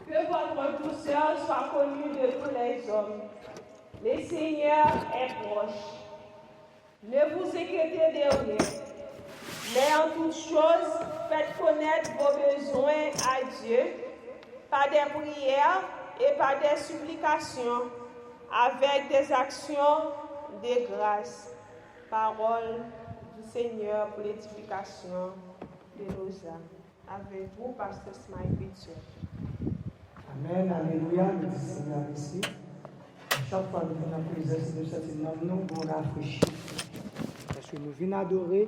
Que votre douceur soit connue de tous les hommes. Le Seigneur est proche. Ne vous inquiétez de rien, mais en toute chose, faites connaître vos besoins à Dieu par des prières et par des supplications, avec des actions de grâce. Parole du Seigneur pour l'édification de nos âmes. Avec vous, Pasteur Smile Pitcher. Amen, alléluia, nous disons Seigneur ici. Chaque fois que nous venons dans la présence de cet nom, nous nous rafraîchir. Parce que nous venons adorer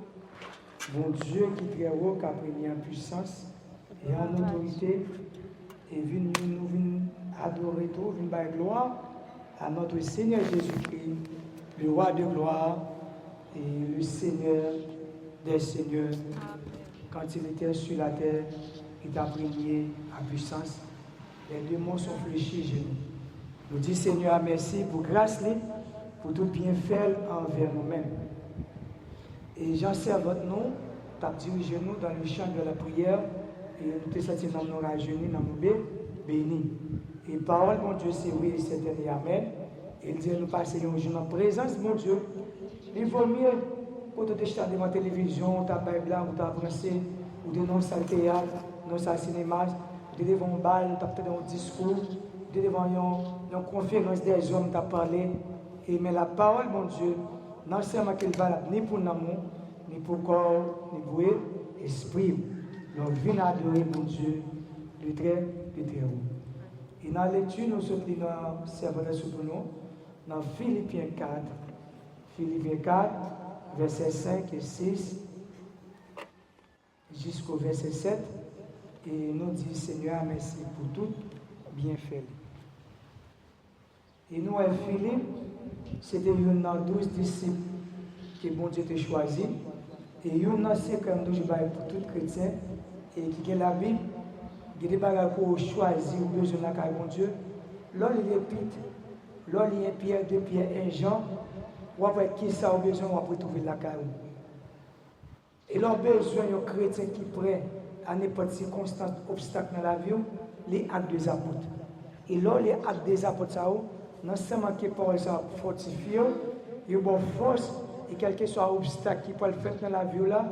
mon Dieu qui est très haut, qui a pris en puissance et en autorité. Et nous venons adorer tout, venons faire gloire à notre Seigneur Jésus-Christ, le roi de gloire et le Seigneur des seigneurs. Quand il était sur la terre, il a prié à puissance. Les démons sont fléchis genoux. Nous disons Seigneur merci pour grâce, pour tout bien faire envers nous-mêmes. Et j'en sers votre nom, tu as dirigé nous dans le champ de la prière et nous te senti dans nos rajeunis, dans nos bénis. Et parole, mon Dieu, c'est oui, c'est et amen. Et il dit nous passer un jour en présence, mon Dieu. Il vaut mieux pour te jeter devant la télévision, ta Bible, ou ta pensée, ou de non salle théâtre, non salle cinéma, ou devant un bal, ou peut-être un discours, ou devant une conférence des hommes, tu as parlé. Mais la parole, mon Dieu, non seulement qu'elle va ni pour l'amour, ni pour corps, ni pour esprit. Donc, viens adorer, mon Dieu, le très haut. Et dans la lecture, nous sommes dans serveur sur nous, dans Philippiens 4. Philippiens 4, versets 5 et 6, jusqu'au verset 7. Et nous disons, Seigneur, merci pour tout bien fait. Et nous, Philippe, c'était une des 12 disciples que bon Dieu t'a choisi. Et une c'est comme 12 pour tout chrétien. Et qui est la Bible, qui est des bagages pour choisir ou besoin de la bon Dieu. Là, il est Pete, là, il est Pierre, 2 Pierre, 1 Jean. Ou après qui ça a besoin, on va trouver la carrière. Et leur besoin, un chrétien qui prêt à n'importe circonstance, obstacle dans la vie, les actes des apôtres. Et là, les actes des apôtres, ça, non seulement que par ça fortifié, il y a une force, et quel que soit l'obstacle qui peut le faire dans la vie, là,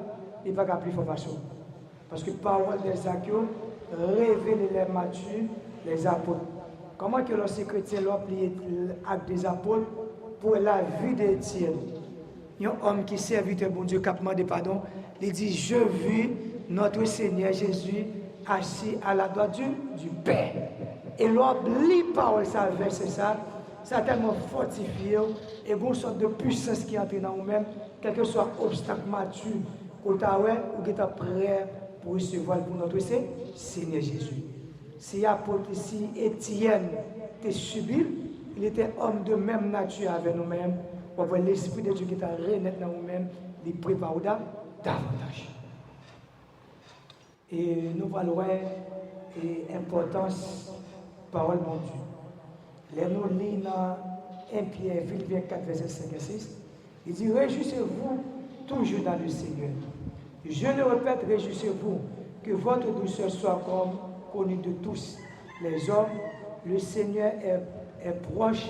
il va plus formation. Parce que parole des actes révèle les matures, les apôtres. Comment que les chrétiens l'ont plié l'acte des apôtres pour la vie d'Étienne? Il y a un homme qui servit de bon Dieu, qui a demandé pardon. Il dit, je vis notre Seigneur Jésus assis à la droite du Père. Et l'oubli parole, ça verset ça a tellement fortifié et une sorte de puissance qui entre dans nous-mêmes, quel que soit l'obstacle mature, ou qui est prêt pour recevoir pour notre Seigneur Jésus. Si apôtre ici, Étienne, était subi, il était homme de même nature avec nous-mêmes. Pour voir l'Esprit de Dieu qui est renaître dans nous-mêmes, il prépare davantage. Et nous voyons l'importance parole de Dieu. Les nous lisons dans 1 Pierre, Philippiens 4, verset 5 et 6. Il dit, réjouissez-vous toujours dans le Seigneur. Je le répète, réjouissez-vous, que votre douceur soit connue de tous les hommes. Le Seigneur est proche.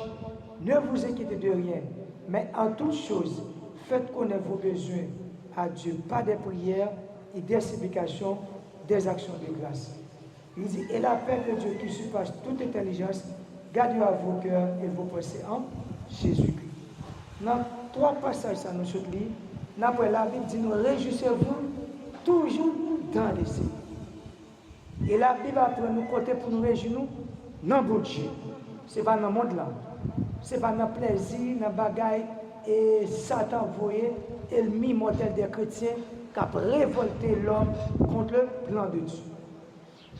Ne vous inquiétez de rien, mais en toutes choses, faites connaître vos besoins à Dieu par des prières et des supplications, des actions de grâce. Il dit, et la paix de Dieu qui surpasse toute intelligence, gardera vos cœurs et vos pensées en Jésus-Christ. Dans 3 passages, ça nous se lit. Après la Bible dit, nous réjouissez-vous toujours dans les cieux. Et la Bible apprend nous côté pour nous réjouir dans bon Dieu. Ce n'est pas dans le monde là. Ce n'est pas dans le plaisir, dans le bagaille. Et Satan voyait, ennemi mortel des chrétiens, qui a révolté l'homme contre le plan de Dieu.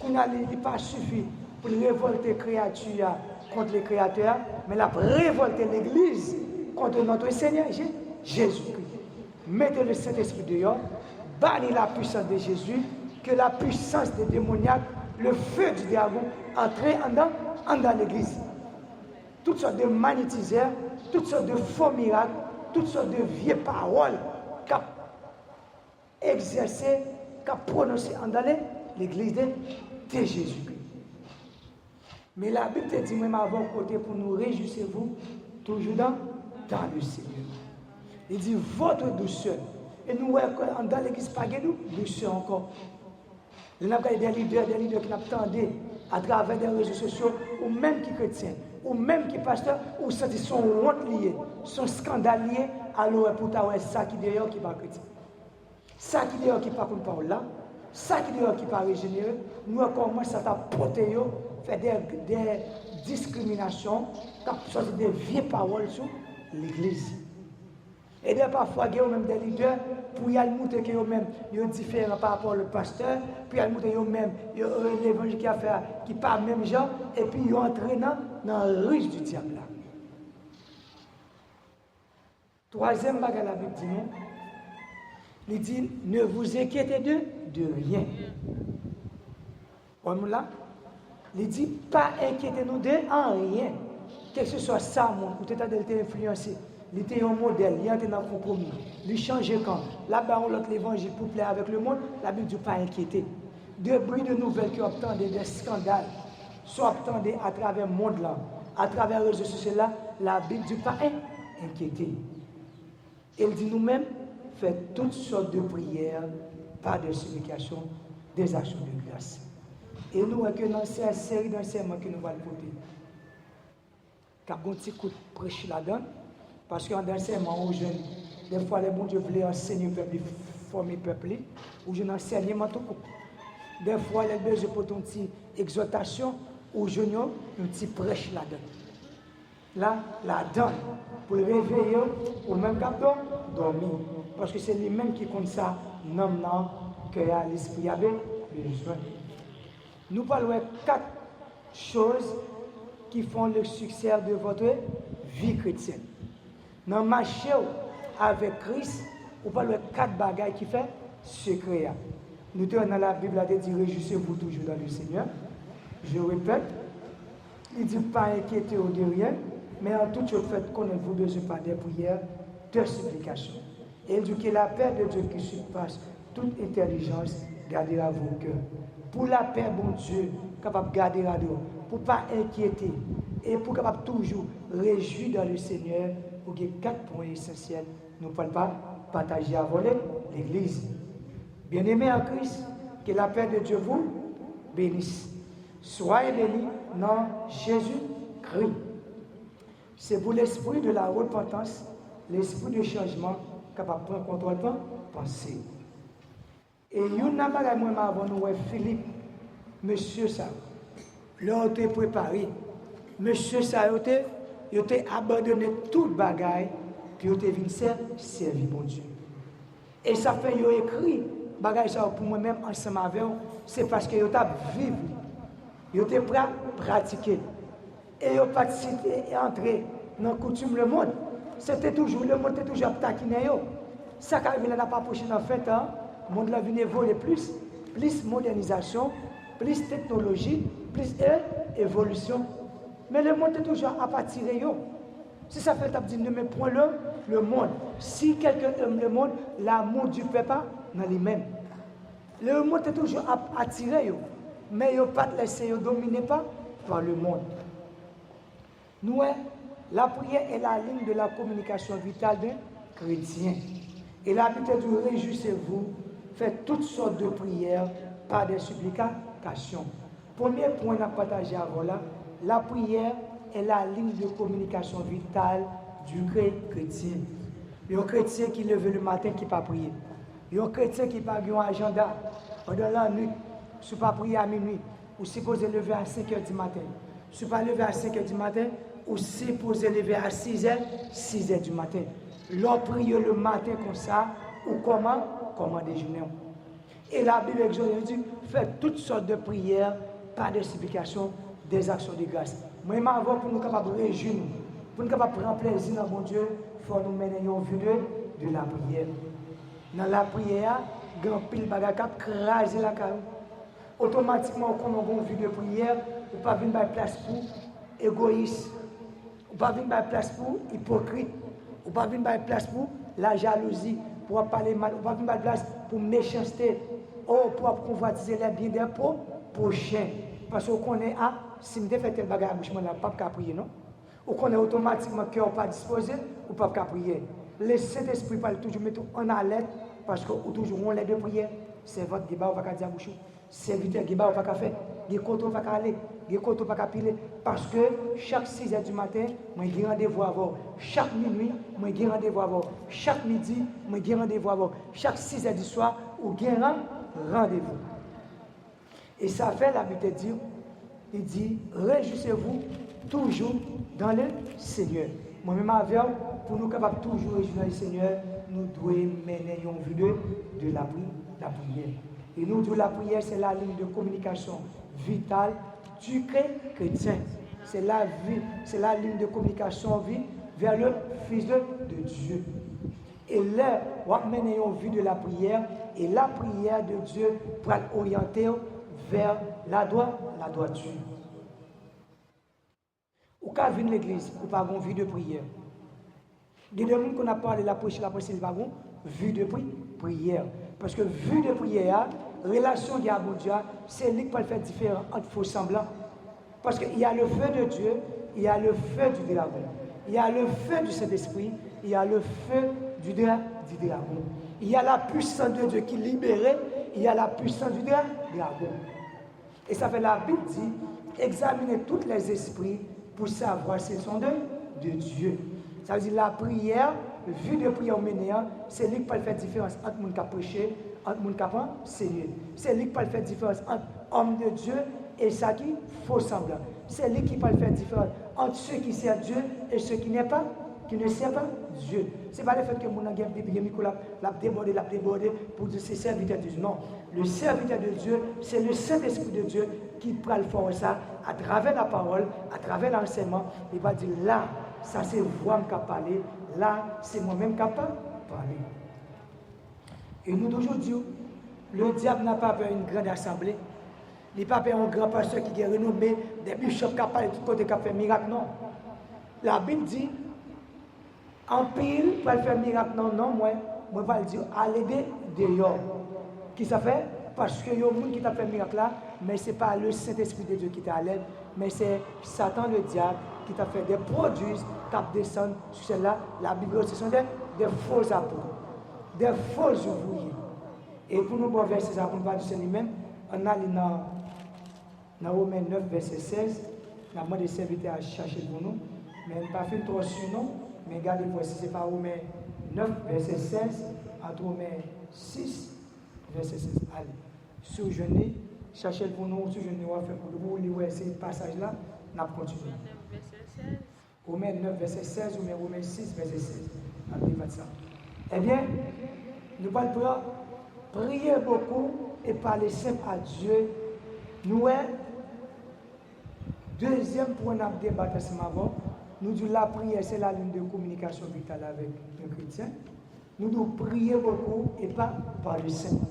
Il n'est pas suffi pour révolter les créatures contre les créateurs, mais il a révolté l'Église contre notre Seigneur Jésus-Christ. Mettez le Saint-Esprit dehors, bannissez la puissance de Jésus, que la puissance des démoniaques, le feu du diable, entre dans l'Église. Toutes sortes de magnétiseurs, toutes sortes de faux miracles, toutes sortes de vieilles paroles qu'a exercé, qu'a prononcé dans l'Église de Jésus-Christ. Mais la Bible te dit, même avant côté pour nous réjouissez-vous, toujours dans le Seigneur. Il dit, votre douceur. Et nous, dans l'église, pas de douceur encore. Il y a des leaders qui n'attendent à travers des réseaux sociaux, ou même qui chrétiens, ou même qui pasteurs, ou ça dit sont honte liés, sont scandales liés, alors pour ta ça qui d'ailleurs qui pas chrétien. Ça qui d'ailleurs qui pas contre parole là, ça qui d'ailleurs qui pas régénéré, nous comment ça t'a porté faire des discriminations, sortir des vieilles paroles sur l'église. Et bien parfois, il y a même des leaders pour y aller montrer qu'ils sont différents par rapport au pasteur, puis ils montrer eux-mêmes, l'évangile qui a fait, qui n'est pas le même genre, et puis ils entrent dans le riche du diable. Troisième bagage, la Bible dit, il dit, ne vous inquiétez de rien. On là, il dit, pas inquiétez-nous de rien. Que ce soit ça, ou peut-être d'être influencé. Il était un modèle, il était dans le compromis. Il changeait quand. Là-bas, on l'autre l'évangile pour plaire avec le monde, la Bible ne dit pas inquiéter. De bruits de nouvelles qui obtiennent des scandales, soit obtenus à travers le monde là, à travers les réseaux sociaux là, la Bible ne dit pas inquiéter. Elle dit nous-mêmes, faites toutes sortes de prières, par de supplications, des actions de grâce. Et nous, que dans cette série d'enseignements que nous allons porter, car un petit coup de prêche là-dedans, parce qu'en enseignement aux jeunes, des fois les bons Dieu voulaient enseigner le peuple, former le peuple, ou je n'enseigne tout coup. Des fois les besoins pour une petite exhortation, ou je n'ai un petit prêche là-dedans. Là-dedans, pour le réveiller, ou même quand dormir. Parce que c'est lui-même qui compte ça, non, que l'esprit avait besoin. Nous parlons de 4 choses qui font le succès de votre vie chrétienne. Dans le marché avec Christ, on parle de 4 bagages qui font secret. Nous tenons dans la Bible, elle dit réjouissez-vous toujours dans le Seigneur. Je répète, il ne dit pas inquiétez-vous de rien, mais en toute chose faites connaître vos besoins par des prières, de supplications. Et il dit que la paix de Dieu qui surpasse toute intelligence gardera vos cœurs. Pour la paix, bon Dieu, capable de garder la dehors, pour ne pas inquiéter et pour capable toujours réjouir dans le Seigneur, pour qu'il y ait 4 points essentiels. Nous ne pouvons pas partager à voler l'Église. Bien-aimés en Christ, que la paix de Dieu vous bénisse. Soyez bénis dans Jésus-Christ. C'est pour l'esprit de la repentance, l'esprit de changement, capable de prendre contrôle de pensée. Et il y a un avant nous, Philippe, monsieur ça, là, on t'a préparé. Monsieur ça, il a abandonné toute bagaille, puis il est venu servir bon Dieu. Et ça fait qu'il a écrit, bagaille ça pour moi-même, ensemble avec eux, c'est parce qu'il a vécu. Il était prêt à pratiquer. Et il a participé et entré dans la coutume le monde. C'était toujours, le monde était toujours taquiné. Ça qui arrive là, n'a pas approché dans le fait, le monde là vient évoluer plus modernisation, plus technologie, plus évolution. Mais le monde est toujours à partir de eux. Si ça fait dire, ne me point le monde. Si quelqu'un aime le monde, l'amour du peuple dans lui-même. Le monde est toujours attiré, mais il ne pas laissé dominer pas par le monde. Nous, la prière est la ligne de la communication vitale d'un chrétien. Et la Bible dit, réjouissez-vous, faites toutes sortes de prières par des supplications. Premier point à partager avant là, la prière est la ligne de communication vitale du chrétien. Il y a un chrétien qui lève le matin qui ne peut pas prier. Il y a un chrétien qui n'a pas un agenda pendant la nuit, si pas prier à minuit, ou si vous lever à 5 h du matin. Si pas lever à 5 h du matin, ou si vous lever à 6 h du matin. L'on prie le matin comme ça, ou comment déjeuner. Et la Bible exhorte dit, faites toutes sortes de prières, par des supplications, des actions de grâce. Moi, avant pour nous capables de réjouir, pour nous capables de prendre plaisir dans mon Dieu, il faut nous mener une vue de la prière. Dans la prière, grand pile bagage cap craser la carrière. Automatiquement, quand on a une vue de prière, on ne peut pas venir à place pour égoïste, on ne peut pas venir à place pour hypocrite, on ne peut pas venir à place pour la jalousie, pour parler mal, on ne peut pas venir à place pour méchanceté, pour convoitiser les biens des prochains. Parce qu'on connaît, si je fais tel bagage à bouche, je ne peux pas prier, non? On connaît automatiquement que cœur pas disposé, ou pas prier. Le Saint-Esprit parle toujours mettre en alerte, parce qu'on toujours on l'aide de prière. C'est votre débat, on va pas dire à bouche. Serviteur débat, on va pas faire. Des côtés, on va pas aller. Des côtés, on va pas piler. Parce que chaque 6h du matin, moi, j'ai rendez-vous à voir. Chaque minuit, moi, j'ai rendez-vous à voir. Chaque midi, moi, j'ai rendez-vous à voir. Chaque 6h du soir, ou j'ai rendez-vous. Et ça fait la Bible dire, il dit, réjouissez-vous toujours dans le Seigneur. Moi-même avec pour nous capables toujours réjouir dans le Seigneur, nous devons mener une vie de la prière. Et nous devons la prière, c'est la ligne de communication vitale du chrétien. C'est la ligne de communication vers le Fils de Dieu. Et là, on va mener une vie de la prière, et la prière de Dieu pour orienter vers la droiture. Ou quand vient l'église, ou pas une vie de prière. Il y a des gens qu'on a parlé de la prêche, il pas une vie de prière. Parce que vie de prière, relation avec Dieu, c'est lui qui peut faire différence entre faux semblants. Parce qu'il y a le feu de Dieu, il y a le feu du dragon. Il y a le feu du Saint-Esprit, il y a le feu du dragon. Il y a la puissance de Dieu qui libère, il y a la puissance du dragon. Et ça fait la Bible dit, examinez tous les esprits pour savoir s'ils sont de Dieu. Ça veut dire la prière, vue de prière menée, c'est lui qui peut faire différence entre les gens qui prêchent, entre les gens qui enseigner. C'est lui qui peut faire différence entre homme de Dieu et ça qui faux semblant. C'est lui qui peut faire différence entre ceux qui servent Dieu et ceux qui ne servent pas Dieu. Ce n'est pas le fait que mon Bible l'a débordé pour dire c'est serviteur de Dieu. Non. Le serviteur de Dieu, c'est le Saint-Esprit de Dieu qui prend le fort ça à travers la parole, à travers l'enseignement. Il va dire là, ça c'est moi qui parle, là c'est moi-même qui parle. Et nous toujours disons, le diable n'a pas peur d'une grande assemblée. Il n'a pas peur d'un grand pasteur qui est renommé, des bishops qui parlent de tout côté qui fait miracle. Non. La Bible dit, en pile, pour faire miracle, non, moi je vais le dire, allez dehors. Qui ça fait? Parce que il y a un monde qui t'a fait miracle là, mais ce n'est pas le Saint-Esprit de Dieu qui t'a à l'aide, mais c'est Satan le diable qui t'a fait des produits qui descendent sur celle-là. La Bible, ce sont des faux apôtres, des faux ouvriers. Et pour nous voir verset ça, pour nous parler de lui-même, on a dans Romains 9, verset 16, on a demandé des serviteurs à chercher pour nous, mais on n'a pas fait trop sur nous, mais regardez-vous si ce n'est pas Romains 9, verset 16, entre Romains 6, verset 16. Allez, souvenez, cherchez pour nous, souvenez, on va faire pour vous lire ce passage-là, on va continuer. Romains 9, verset 16, ou Romains 6, verset 16. Allez, ça. Eh bien, nous allons prier beaucoup et parler simple à Dieu. Nous, deuxième point de débat ce matin, nous disons la prière, c'est la ligne de communication vitale avec un chrétien. Nous devons prier beaucoup et pas parler simple.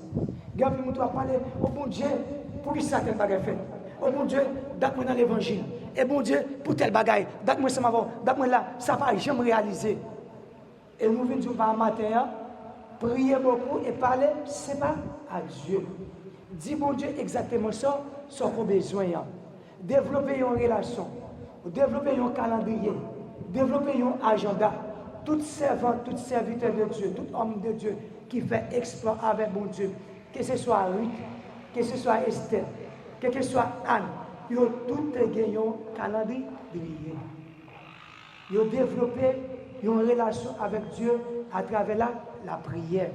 Regardez, nous devons parler, oh bon Dieu, pour qui ça tel bagaille fait? Oh mon Dieu, date-moi dans l'évangile. Et bon Dieu, pour tel bagaille, date-moi ça m'avant, date-moi là, ça va jamais réaliser. Et nous venons par matin, prier beaucoup et parler, c'est pas à Dieu. Dis bon Dieu exactement ça, ce qu'on a besoin. Développer une relation, développer un calendrier, développer un agenda. Tout servant, tout serviteur de Dieu, tout homme de Dieu qui fait exploit avec bon Dieu, que ce soit Ruth, que ce soit Esther, que ce soit Anne, ils ont tout gagné un calendrier. Ils ont développé une relation avec Dieu à travers la prière.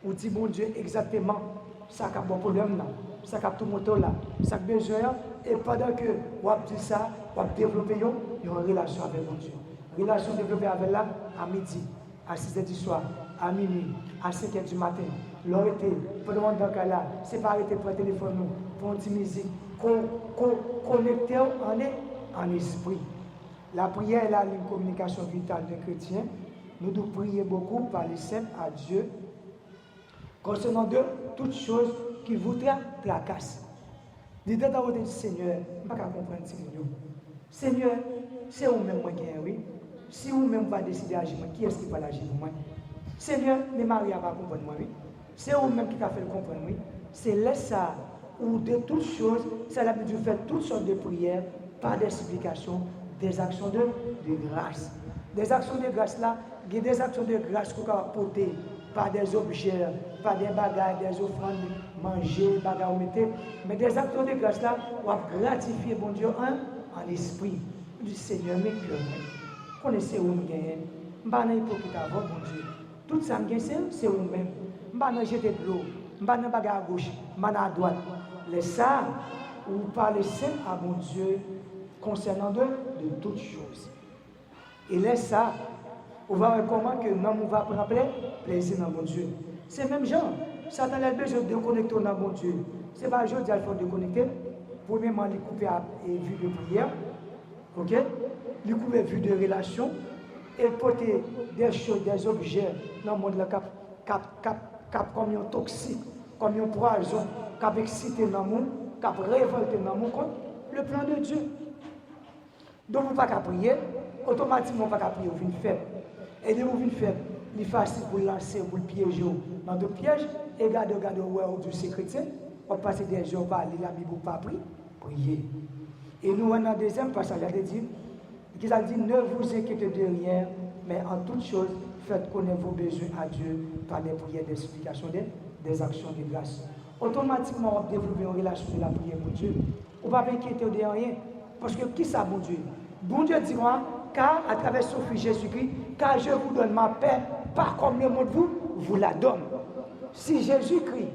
On dit bon Dieu exactement ça qu'a bon problème là, ça qu'a tout moto là, ça qu'a besoin et pendant que on dit ça, on développer une relation avec bon Dieu. Relation développée avec là à midi, à 6h du soir, à minuit, à 5h du matin. L'arrêter, pendant dans cas là, c'est pas arrêter pour le téléphone nous, pour une petite musique, connecter en esprit. La prière est là une communication vitale d'un chrétien. Nous devons prier beaucoup, parler simple à Dieu concernant de toutes choses qui vous tracassent. Dites dans votre Seigneur, je ne peux pas comprendre si vous Seigneur, c'est vous-même qui gagne, oui. Si vous-même va décider d'agir, qui est-ce qui va agir pour moi? Seigneur, mes maris ne vont pas comprendre moi, oui. C'est vous-même qui t'a fait le comprendre, oui. C'est là ça, ou de toutes choses, c'est la Bible fait toutes sortes de prières, par des supplications, des actions de grâce. Des actions de grâce là, il y a des actions de grâce qu'on peut apporter par des objets, par des bagages, des offrandes, manger, bagages, mais des actions de grâce là, on va gratifier bon Dieu en esprit du Seigneur, mes cœurs. Connaissez où nous gagnons. Je ne suis pas hypocrite avant, bon Dieu. Tout ça, c'est vous-même. Je ne suis pas jeter de l'eau. Je ne suis pas à gauche, je ne suis pas à droite. Les ça, vous parlez seul à mon Dieu concernant de toutes choses. Et les ça, on va voir comment que nous va prendre plaisir dans mon Dieu. C'est même genre, Satan a besoin de connecter dans mon Dieu. Ce n'est pas juste qu'il faut déconnecter. Premièrement, il coupe et vue de prière. Ok? Il coupe vue de relation. Et porter des choses, des objets dans le monde cap comme un toxique, comme un poison, cap excité dans le monde, cap révolté dans le monde contre le plan de Dieu. Donc vous ne pouvez pas prier, automatiquement vous ne pouvez pas prier, vous venez faire. Et dès que vous venez faire, il est facile pour lancer, pour le piéger dans deux pièges. Et regardez, ouais, Dieu c'est chrétien, on passe des heures par lire la Bible ou pas prier. Et nous, on a un deuxième passage, il a dit, qui a dit, ne vous inquiétez de rien, mais en toute chose, faites connaître vos besoins à Dieu par des prières, des supplications, des actions de grâce. Automatiquement, on va développer une relation de la prière pour Dieu. On ne va pas inquiéter de rien. Parce que qui ça, bon Dieu? Bon Dieu dit quoi? Car à travers son Fils Jésus-Christ, car je vous donne ma paix, pas comme le monde vous la donne. Si Jésus-Christ,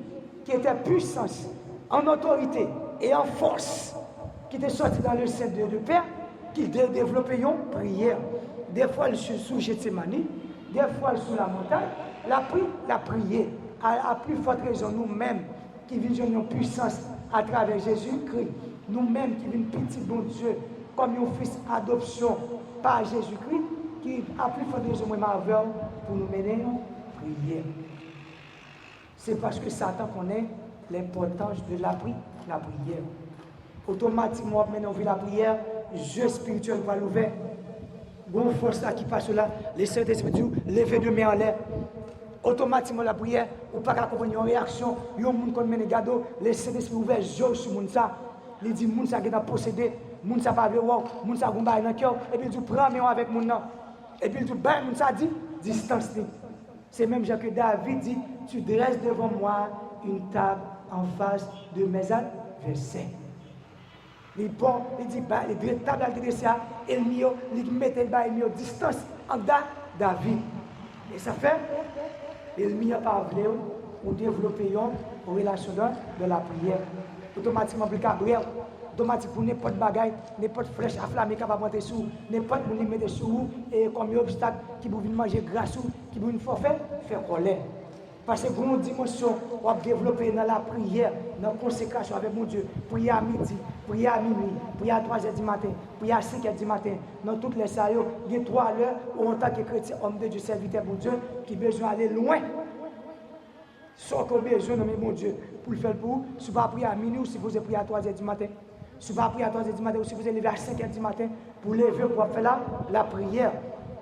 qui était puissance, en autorité et en force, qui était sorti dans le sein de Père, qu'il développait une prière. Des fois, il se sous Gethsemane, des fois, sous la montagne, la prière. À plus forte raison, nous-mêmes, qui vivons une puissance à travers Jésus-Christ, nous-mêmes qui vivons petit bon Dieu, comme un fils adoption par Jésus-Christ, qui a plus forte raison, pour nous mener une prière. C'est parce que Satan connaît l'importance de la prière. Automatiquement, maintenant, on vit la prière, jeu spirituel va l'ouvrir. Bon force là qui passe là, les Saint-Esprit dit, levez de main en l'air. Automatiquement la prière, ou pas accompagner une réaction, il y a un monde qui mène gado, les Saint-Esprit ouvert, jeu sur monde ça. Il dit, monde ça qui est possédé, monde ça pas wow, monde ça gomba dans cœur, et puis il dit, prends main avec monde là. Et puis il dit, ben, monde ça dit, distance. C'est même Jean que David dit, tu dresses devant moi une table en face de mes adversaires. Il dit, les deux tables à l'adresse, et il met le distance en David. Et ça fait, il n'y a pas voulu pour développer une relation de la prière. Automatiquement, plus Gabriel, automatiquement, pour n'importe bagaille, n'importe flèche afflammée qui va monter sous, n'importe qui va mettre sous, et comme un obstacle qui va manger grâce ou qui va forfait, faire colère. Parce que pour une dimension, on va développer dans la prière, dans la consécration avec mon Dieu. Prier à midi, prier à minuit, prier à 3h du matin, prier à 5h du matin. Dans toutes les salles, il y a 3 heures où en tant que chrétien, homme de Dieu, serviteur pour Dieu, qui a besoin d'aller loin. Sauf qu'on a besoin de mon Dieu pour le faire pour vous. Si vous ne priez à minuit ou si vous priez à 3h du matin. Si vous ne priez à 3h du matin ou si vous levez à 5h du matin, pour lever, pour faire la prière.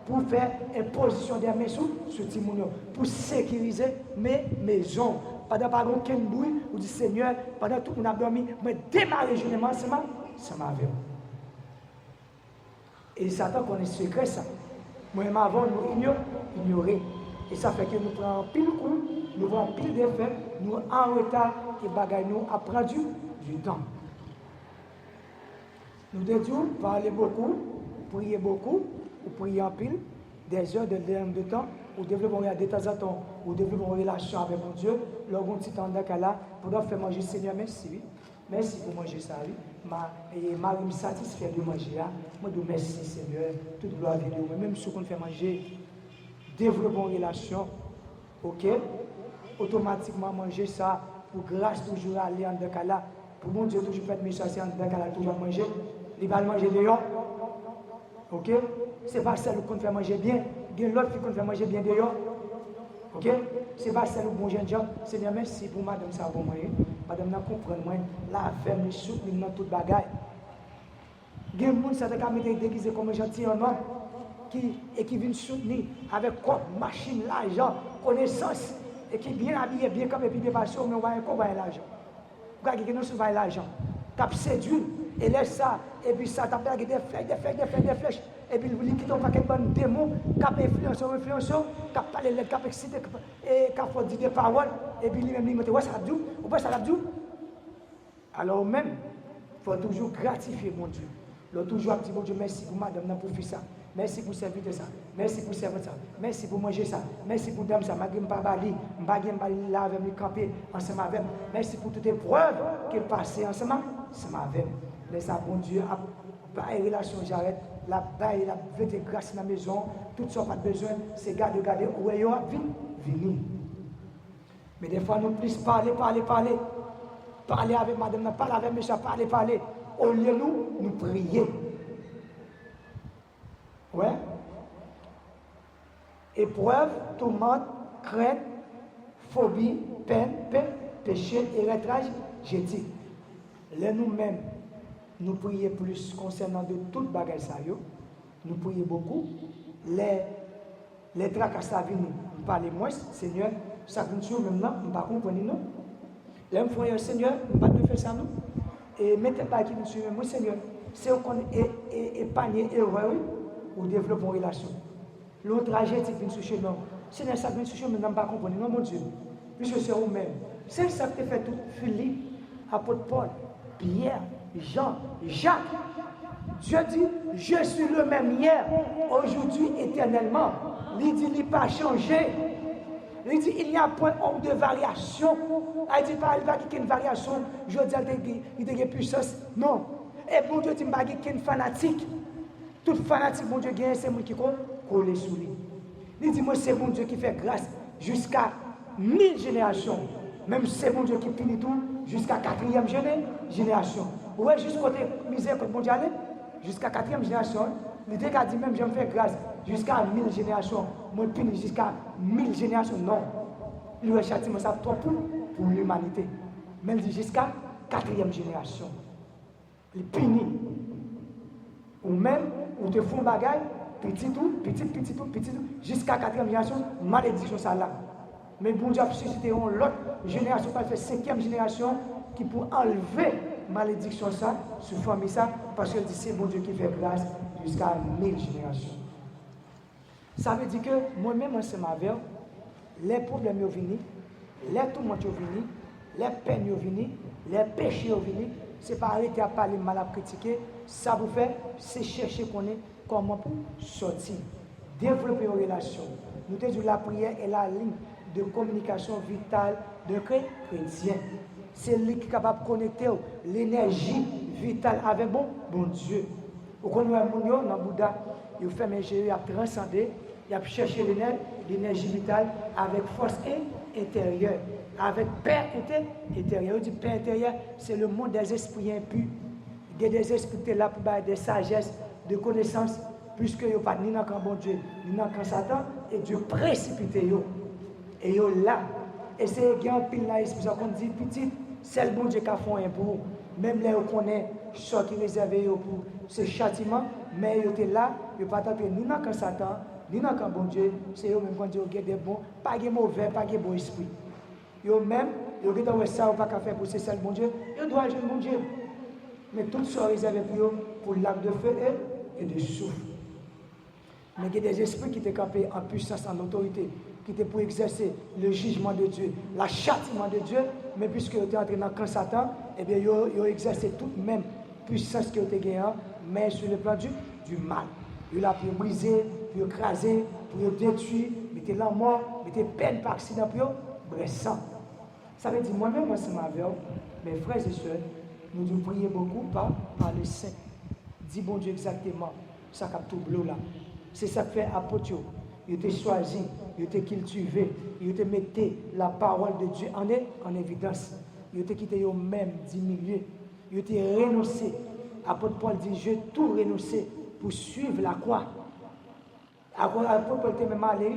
Pour faire une position des mains sur Timounio, pour sécuriser mes maisons. Pendant pas aucun bruit, ou dit Seigneur, pendant tout mon abdomen, mais démarrer journellement, ça m'a vu. Et Satan connaît ce secret, ça. Moi, avant, nous ignorer. Et ça fait que nous prenons pile coup, nous prenons pile d'effets, nous en retard, et bagaille nous a pris du temps. Nous devons parler beaucoup, prier beaucoup, ou prier en pile, des heures de temps, ou développer de temps en temps, ou développer une relation avec mon Dieu, lors d'un petit temps là, pour faire manger, Seigneur, merci, oui. Merci pour manger ça, oui. Marie me satisfait de manger là. Moi, je merci, Seigneur, toute gloire à Dieu. Même si on fait manger, développer une relation, ok? Automatiquement manger ça, pour grâce toujours aller en là. Pour mon Dieu, toujours faire mes chasser en là, toujours manger. Il va manger dehors. Ok? C'est pas celle qu'on fait manger bien. Il y a l'autre qui fait manger bien dehors. Ok? C'est pas celle où bon jeune gens. Seigneur, merci pour madame ça pour moi. Madame n'a comprendre moi. La ferme, les choux, dans toute bagaille. Il y a des gens qui ont déguisé comme un gentil homme qui viennent soutenir avec quoi, machine, l'argent, connaissance, et qui bien habillé, bien comme et puis bien passé, mais on va un l'argent. Quand quelqu'un nous surveille l'argent, tu as séduit, et laisse ça, et puis ça, tu as fait des flèches, et puis il quitte un paquet de bonnes démons, qui a influencé, qui a parlé, qui a excité, et qui a fait dire des paroles, et puis lui-même, il dit, ouais, ça l'a dit, ou pas ça l'a dit. Alors même, il faut toujours gratifier mon Dieu. Il faut toujours dire, bon Dieu, merci pour madame, pour faire ça. Merci pour servir de ça. Merci pour servir ça. Merci pour manger ça. Merci pour dame ça. Je ne pas bali, je là avec me camper ensemble avec. Merci pour toutes les preuves qu'il passait ensemble avec. Laisse ça, bon Dieu, à relation, j'arrête. La baille, la vérité grâce dans la maison, tout ça pas de besoin, c'est garder où est venir. Mais des fois, nous plus parler avec madame, parler avec monsieur, parler. Au lieu nous prier. Ouais. Épreuve, tourmente, crainte, phobie, peine, péché, héritage, j'ai dit. Là nous-mêmes, nous prions plus concernant de toute bagaille ça yo. Nous prions beaucoup. Les tracas à venir, nous parlons moins, Seigneur, ça vient sur maintenant, nous ne pas comprendre nous. Là, nous faisons Seigneur, nous ne pas faire ça nous. Et mettez pas qui nous suivent, moi Seigneur, c'est qu'on épargne erreur ou développer une relation. L'autre tragédie vient sur chez nous. Seigneur, ça vient sur chez nous, nous ne pas comprendre, non mon Dieu. Puisque c'est vous-même. C'est ça que tu fais tout. Philippe, apôtre Paul, Pierre, Jean, Jacques. Dieu dit, je suis le même hier, aujourd'hui, éternellement. Il dit, il n'a pas changé. Il dit, il n'y a point de variation. Il dit, pas, il va qu'il y ait une variation. Je dis, il y a une puissance. Non. Et bon Dieu dit, il n'y a pas une fanatique. Tout fanatique, bon Dieu, c'est moi qui colle sur lui. Il dit, moi, c'est bon Dieu qui fait grâce jusqu'à 1000 générations. Même c'est bon Dieu qui finit tout jusqu'à 4e génération. Ouais, jusqu'à côté misère, côté mondial, jusqu'à 4e génération. L'idée qu'a dit même, je me fais grâce jusqu'à 1000 générations. Moi, je finis jusqu'à 1000 générations. Non. Il a châtiment ça pour l'humanité. Mais il dit jusqu'à 4e génération. Il finit. Ou même, ou te font bagaille, petit tout, jusqu'à 4e génération, malédiction ça là. Mais bon Dieu a suscité l'autre génération, pas fait 5e génération, qui pour enlever malédiction ça, sous forme ça, parce que c'est bon Dieu qui fait grâce jusqu'à 1000 générations. Ça veut dire que moi-même, ensemble avec les problèmes sont venus, les tourments sont venus, les peines sont venues, les péchés sont venus, c'est pas arrêter à parler mal à critiquer, ça vous fait, c'est chercher comment pour sortir, développer une relation. Nous avons dit la prière est la ligne de communication vitale de chrétien. C'est lui qui est capable de connecter l'énergie vitale avec bon Dieu. Vous connaissez dans le Bouddha, il fait ingérer, il a transcendé, il a cherché l'énergie vitale avec force intérieure, avec paix intérieure. Il dit paix intérieure, c'est le monde des esprits impurs. Il y a des esprits qui sont là pour avoir des sagesses, de connaissances, puisque il n'y a pas ni dans le bon Dieu, ni dans le Satan, et Dieu précipite eux. Et eux là, et c'est qu'il y a un pile là, c'est pour ça qu'on dit petit, c'est le bon Dieu qui a fait un pour même là on connaît ce qui est réservé pour ce châtiment, mais ils étaient là, ils ne pas tenté ni dans le Satan, ni dans le bon Dieu, c'est eux même quand Dieu a des bons, pas de mauvais, pas de bon esprit. Ils même, ils ont ça, ou pas qu'à faire pour ce seul bon Dieu, ils doivent agir le bon Dieu. Mais tout ça réservé pour l'acte de feu et de souffle. Mais il y a des esprits qui étaient campés en puissance, en autorité, qui étaient pour exercer le jugement de Dieu, le châtiment de Dieu, mais puisque ils étaient entrés dans le camp Satan, eh bien, ils ont exercé toute même puissance qui était gagnée, mais sur le plan du mal. Ils ont pu briser, puis écraser, puis détruire, mettre la mort, mettre peine par accident, puis bressant. Ça veut dire, moi-même, moi, c'est ma vie, mes frères et sœurs, nous devons prier beaucoup par le Saint. Dis bon Dieu exactement, ça cap tout bleu là. C'est ça que fait apôtre. Il t'a choisi, il t'a cultivé, il t'a mis la parole de Dieu en évidence. Il t'a quitté au même diminué. Il t'a renoncé. Apôtre Paul dit, je tout renoncé pour suivre la croix. Apôtre Paul t'a même allé,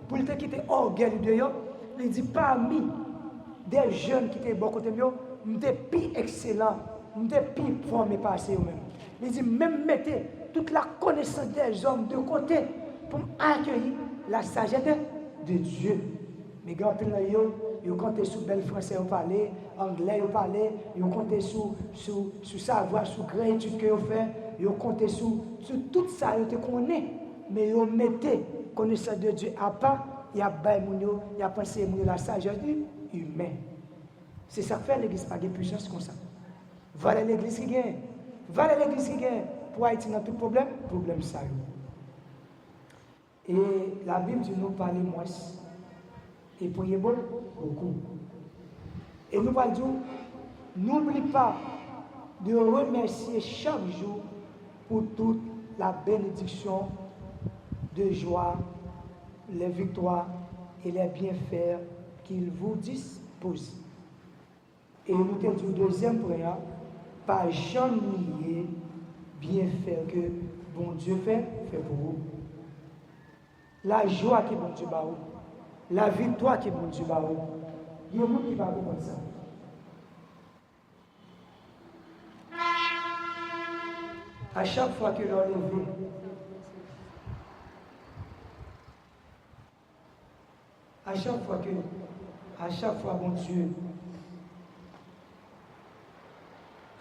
pour te quitter orgueil de eux, il dit parmi des jeunes qui étaient bon côté de eux, m'étais plus excellent, m'étais plus formé par eux-mêmes. Il dit même mettez toute la connaissance des hommes de côté pour accueillir la sagesse de Dieu. Mais quand ils comptent sur bel français, ils parlent, anglais, ils parlent, ils comptent sur savoir, sur gré études que ils fait, ils comptent sur tout ça, ils te connaissent. Mais ils mettent connaissance de Dieu à part, il y a pensé la sagesse humaine. C'est ça que fait l'église, pas de puissance comme ça. Voilà l'église qui gagne. Voilà l'église qui gagne. Pour Haïti, dans tout problème ça. Et la Bible dit nous parler moins. Et prier beaucoup. Et nous allons dire, n'oublie pas de remercier chaque jour pour toute la bénédiction de joie, les victoires et les bienfaits qu'il vous dispose. Et nous te disons deuxième prière, pas jamais nier bienfaits que bon Dieu fait pour vous. La joie que bon Dieu va vous. La victoire que bon Dieu va vous. Il y a un monde qui va vous comme ça. À chaque fois que l'on lève, à chaque fois bon Dieu,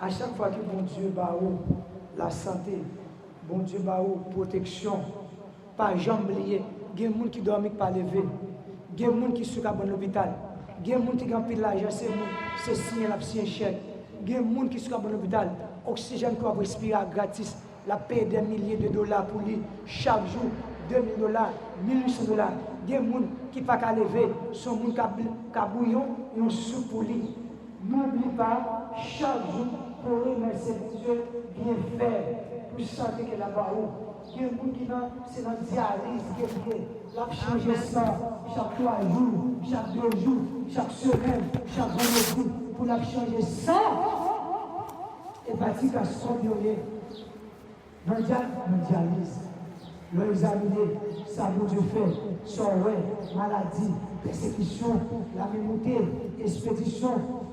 à chaque fois que bon Dieu va vous la santé, bon Dieu va vous protection, pas jamais lié. Il y a des gens qui dorment pas lever. Il y a des gens qui sont à l'hôpital. Il y a des gens qui ont pris l'argent, c'est signé la psy chèque. Il y a des gens qui sont à l'hôpital. Oxygène qu'on va respirer gratis. La paie des milliers de dollars pour lui chaque jour. $2,000, $1,800. Il y a des gens qui ne peuvent pas lever. Sont des gens qui ont bouillon et ont soupe pour lui. N'oublie pas, chaque jour, pour remercier Dieu bien fait, pour sentir qu'il a là-bas. Il y a des gens qui sont dans la dialyse, qui ont changé ça chaque 3 jours, chaque 2 jours, chaque semaine, chaque vendredi, pour la changer ça. Et partir à son violet, dans la dialyse, le examiner, ça vous Dieu fait, son maladie, persécution, la mémoire, expédition,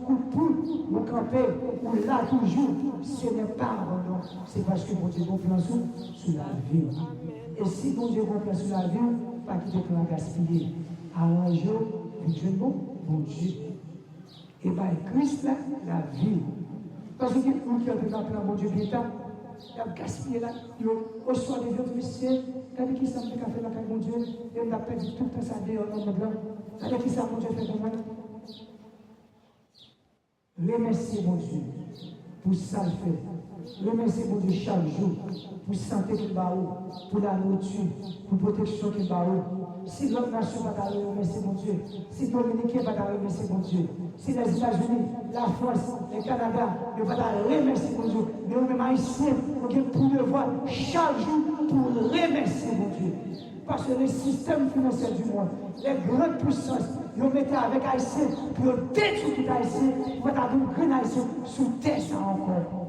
coup de poule, vous campez, ou là toujours, ce n'est pas abandon, c'est parce que mon Dieu confiance sur la vie. Et si mon Dieu confiance sur la vie, pas quitter pour la gaspiller. Arrangez, Dieu bon Dieu. Et bien, Christ, la vie. Parce que quelqu'un qui a pu appeler mon Dieu bien tard, il a gaspillé là, au soir des autres messieurs, regardez qui ça me fait faire la mon Dieu, et on a perdu tout le temps ça dehors dans le blanc. Regardez qui ça mon Dieu fait pour moi. Remerciez mon Dieu pour ça le fait. Remerciez mon Dieu chaque jour pour santé qu'il va pour la nourriture, pour protection qu'il va. Si l'autre nation va remercier mon Dieu, si le Dominicain va remercier mon Dieu, si les États-Unis, la France, le Canada ne vont pas remercier mon Dieu, mais on même ici, on pour le voir chaque jour pour remercier mon Dieu. Parce que le système financier du monde, les grandes puissances, ils ont mis avec Haïtien, puis ils ont détruit tout Haïtien, ils vont avoir un grand Haïtien sous terre ça encore.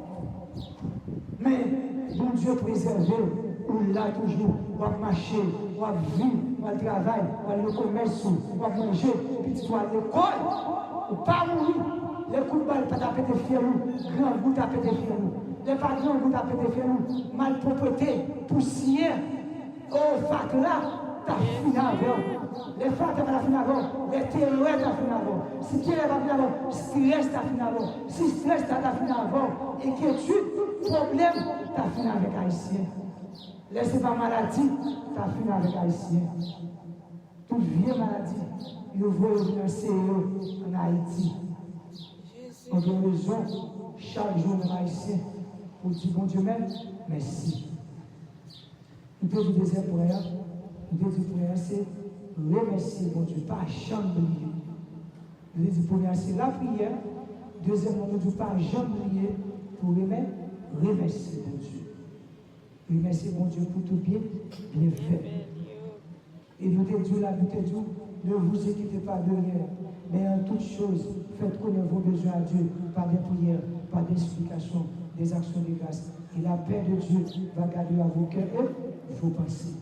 Mais, bon Dieu préservé, ou là toujours, on va marcher, on va vivre, on va travailler, on va aller au commerce, on va manger, puis tu vas à l'école, ou pas mourir. Les coups de balle, pas taper des fierous, grand goût taper des fierous. Les pas grands goût taper des fierous, malpropreté, poussière, oh, fac là, t'as fini avant. Les facs t'as fini avant, les terreurs t'as fini avant. Si terreur t'as fini avant, stress t'as fini avant. Si stress t'as fini avant, inquiétude, problème, t'as fini avec Haïtien. Laissez pas maladie, t'as fini avec Haïtien. Toute vieille maladie, il veut lancer en Haïti. On a besoin chaque jour de Haïtien pour dire bon Dieu même, merci. Il peut dire deuxième prière, il peut dire prière, c'est remercier mon Dieu, pas chambrier. Il dit première, c'est la prière. Deuxièmement, on ne dit pas chambrier pour remercier mon Dieu. Remercier mon Dieu pour tout bien fait. Et nous te disons là, nous te disons, ne vous inquiétez pas de rien, mais en toutes choses, faites connaître vos besoins à Dieu, par des prières, par des explications, des actions de grâce. Et la paix de Dieu va garder à vos cœurs et vos pensées.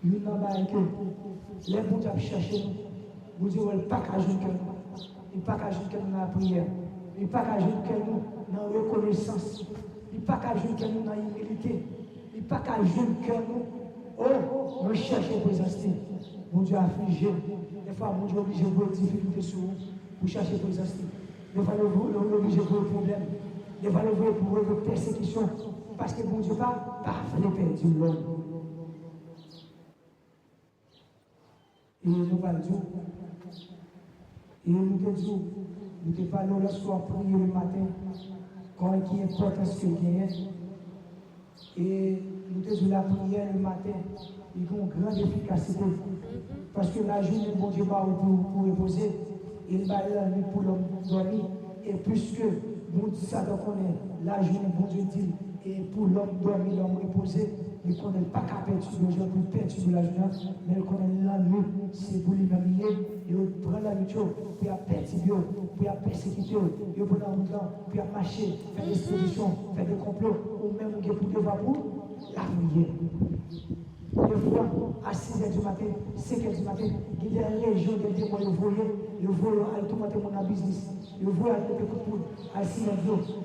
Nous n'avons pas que les bons diables cherchent nous. Vous dites, il n'y a pas qu'à jouer que nous. Il n'y a pas qu'à jouer que nous dans la prière. Il n'y a pas qu'à jouer que nous dans la reconnaissance. Il n'y a pas qu'à jouer que nous dans l'humilité. Il n'y a pas qu'à jouer que nous. Oh, nous cherchons la présence. Bon Dieu affligé. Des fois, mon Dieu obligé de voir des difficultés sur vous pour chercher présence. Des fois, on est obligé de voir des problèmes. Des fois, on est obligé de voir des persécutions. Parce que bon Dieu pas fait perdre l'homme. Et nous pas dire. Et nous te disons, nous te parlons le soir, prier le matin, quand qui est important ce que gagne. Et nous te disons la prière le matin, il y a une grande efficacité. Parce que la journée, bon Dieu, va pour reposer, il va la nuit pour l'homme dormir. Et puisque bon Dieu, ça doit connaître, la journée, bon Dieu dit, et pour l'homme dormir, l'homme reposer, il ne connaît pas qu'à perturber les gens pour perturber la journée, mais il connaît la nuit, c'est pour lui-même, et il prend la nuit, puis il perturber, puis il persécuter, il prend la route, puis il marcher, faire des expéditions, faire des complots, ou même pour devoir pour la prière. Des fois, à 6h du matin, 5h du matin, il y a des régions de témoins, ils voient à tomber mon business, ils voient à mettre le coup de à 6h,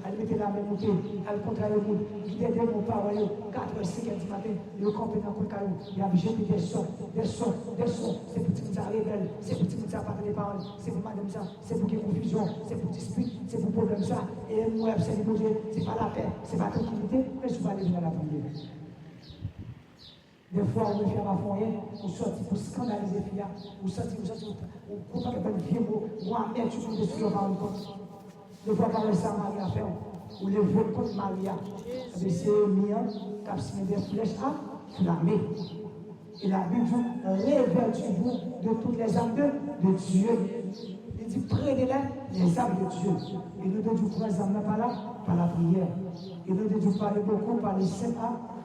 à mettre la même montée, à contraire le monde, il y a des mots par 4h, 5h du matin, ils campent dans le caillou, il y a jeté des sons, c'est pour que ça rebelle, c'est pour que ça parle des paroles, c'est pour madame ça, c'est pour qu'il y ait confusion, c'est pour dispute, c'est pour problème ça, et moi, c'est pas la paix, c'est pas la tranquillité, mais je vais aller dans la prière. Des fois, on me fait ma foyer, on sortit pour scandaliser les filles, on sortit, on comprend que le vieux mot, moi, mère, tu peux détruire le parole contre. Des fois, parler ça à Maria faire, ou le vote contre Maria. C'est Mia qui a signé des flèches à flammer. Et la Bible dit, révèle-tu-vous de toutes les âmes de Dieu. Il dit, prenez-les les âmes de Dieu. Et nous devons prendre les âmes par la prière. Et nous devons parler beaucoup par les saints,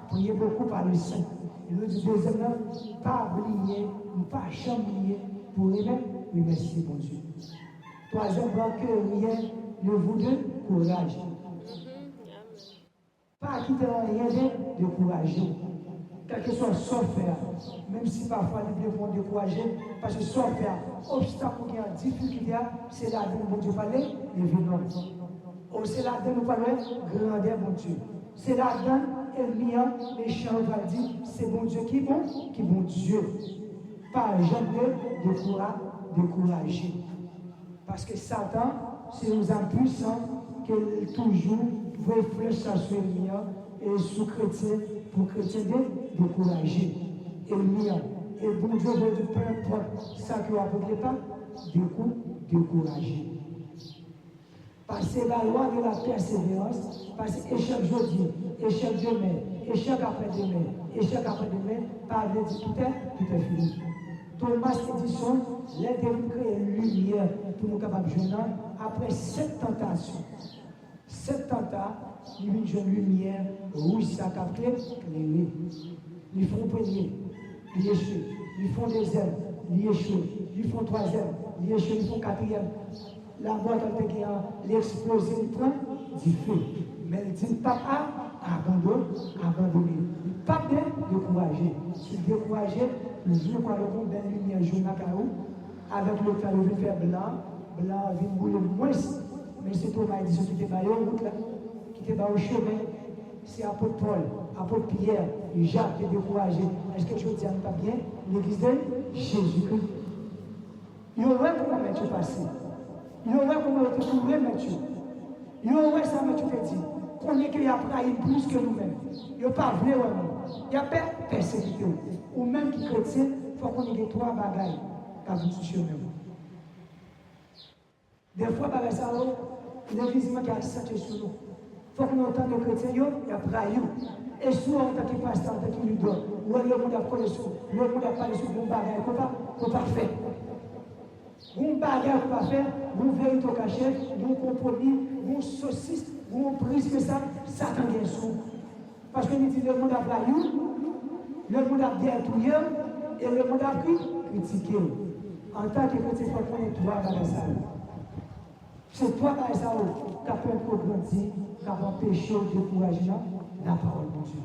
prier beaucoup par les saints. Et nous disons, deuxièmement, pas oublier, pas jamais oublier, pour remercier bon Dieu. Troisièmement, que rien ne vous donne courage. Pas quitter rien de courageux. Quel que soit son faire, même si parfois les deux vont décourager, parce que son faire, obstacle qui a difficulté, c'est là où bon Dieu parlait, et venons. Oh, c'est là où nous parlons, grandeur bon Dieu. C'est là-dedans, les chants va dire, c'est bon Dieu qui est bon Dieu. Pas jamais de décourager. Parce que Satan, c'est nous impuissant qu'il toujours veut flécher sur le mien et sous chrétien, pour chrétien décourager. Et le mien, et bon Dieu veut dire, peu importe ça que vous n'avez pas, décourager. Parce que la loi de la persévérance, parce que échec aujourd'hui, échec demain, échec après-demain, par le dit tout est fini. Thomas Edison, l'aide créer une lumière pour nous capables de jouer après 7 tentations. 7 tentations, il y a une jeune lumière rouge, ça capte éclairée. Ils font premier, ils échouent. Ils font deuxième, ils échouent. Ils font troisième, ils échouent. Ils font quatrième. La boîte a l'explosé, il prend du feu. Mais il dit pas abandonner. Pas bien décourager. Si décourager, le jour qu'on a le belle lumière jaune à carreau, avec le temps, il veut faire blanc, il vient bouler moins. Mais c'est Thomas Edison qui était baillé au route là, qui était baillé au chemin. C'est apôtre Paul, apôtre Pierre, Jacques qui est découragé. Est-ce que je ne tiens pas bien? L'église de Jésus-Christ. Il y aurait comment mettre passé. Il y aurait comment être trouvé, Mathieu. Il y aurait ça, Mathieu te dit. Qu'on est qu'il y a trahi plus que nous-mêmes. Il n'y a pas vrai, il n'y a pas persécuté. Ou même qui chrétien, il faut qu'on ait 3 bagailles quand vous touchez même. Des fois, par exemple, il y a un visiment qui a senti sur nous. Il faut qu'on ait autant de chrétiens, il y a trahi. Et souvent, en tant que pasteur, en tant que leader, ou le monde a collé sur, le monde a parlé sur bon bagaille, qu'on pas faire. Vous bagarre qu'on va faire, vous vérité au cachet, vous compromis, vous saucisse, vous prise que ça t'en vient sous. Parce que nous disons le monde a playé, le monde a détruit, et le monde a critiqué. En tant que chrétien, il faut qu'on ait 3 bagages. C'est 3 bagages qui peuvent grandir, qui peuvent empêcher de décourager la parole de Dieu.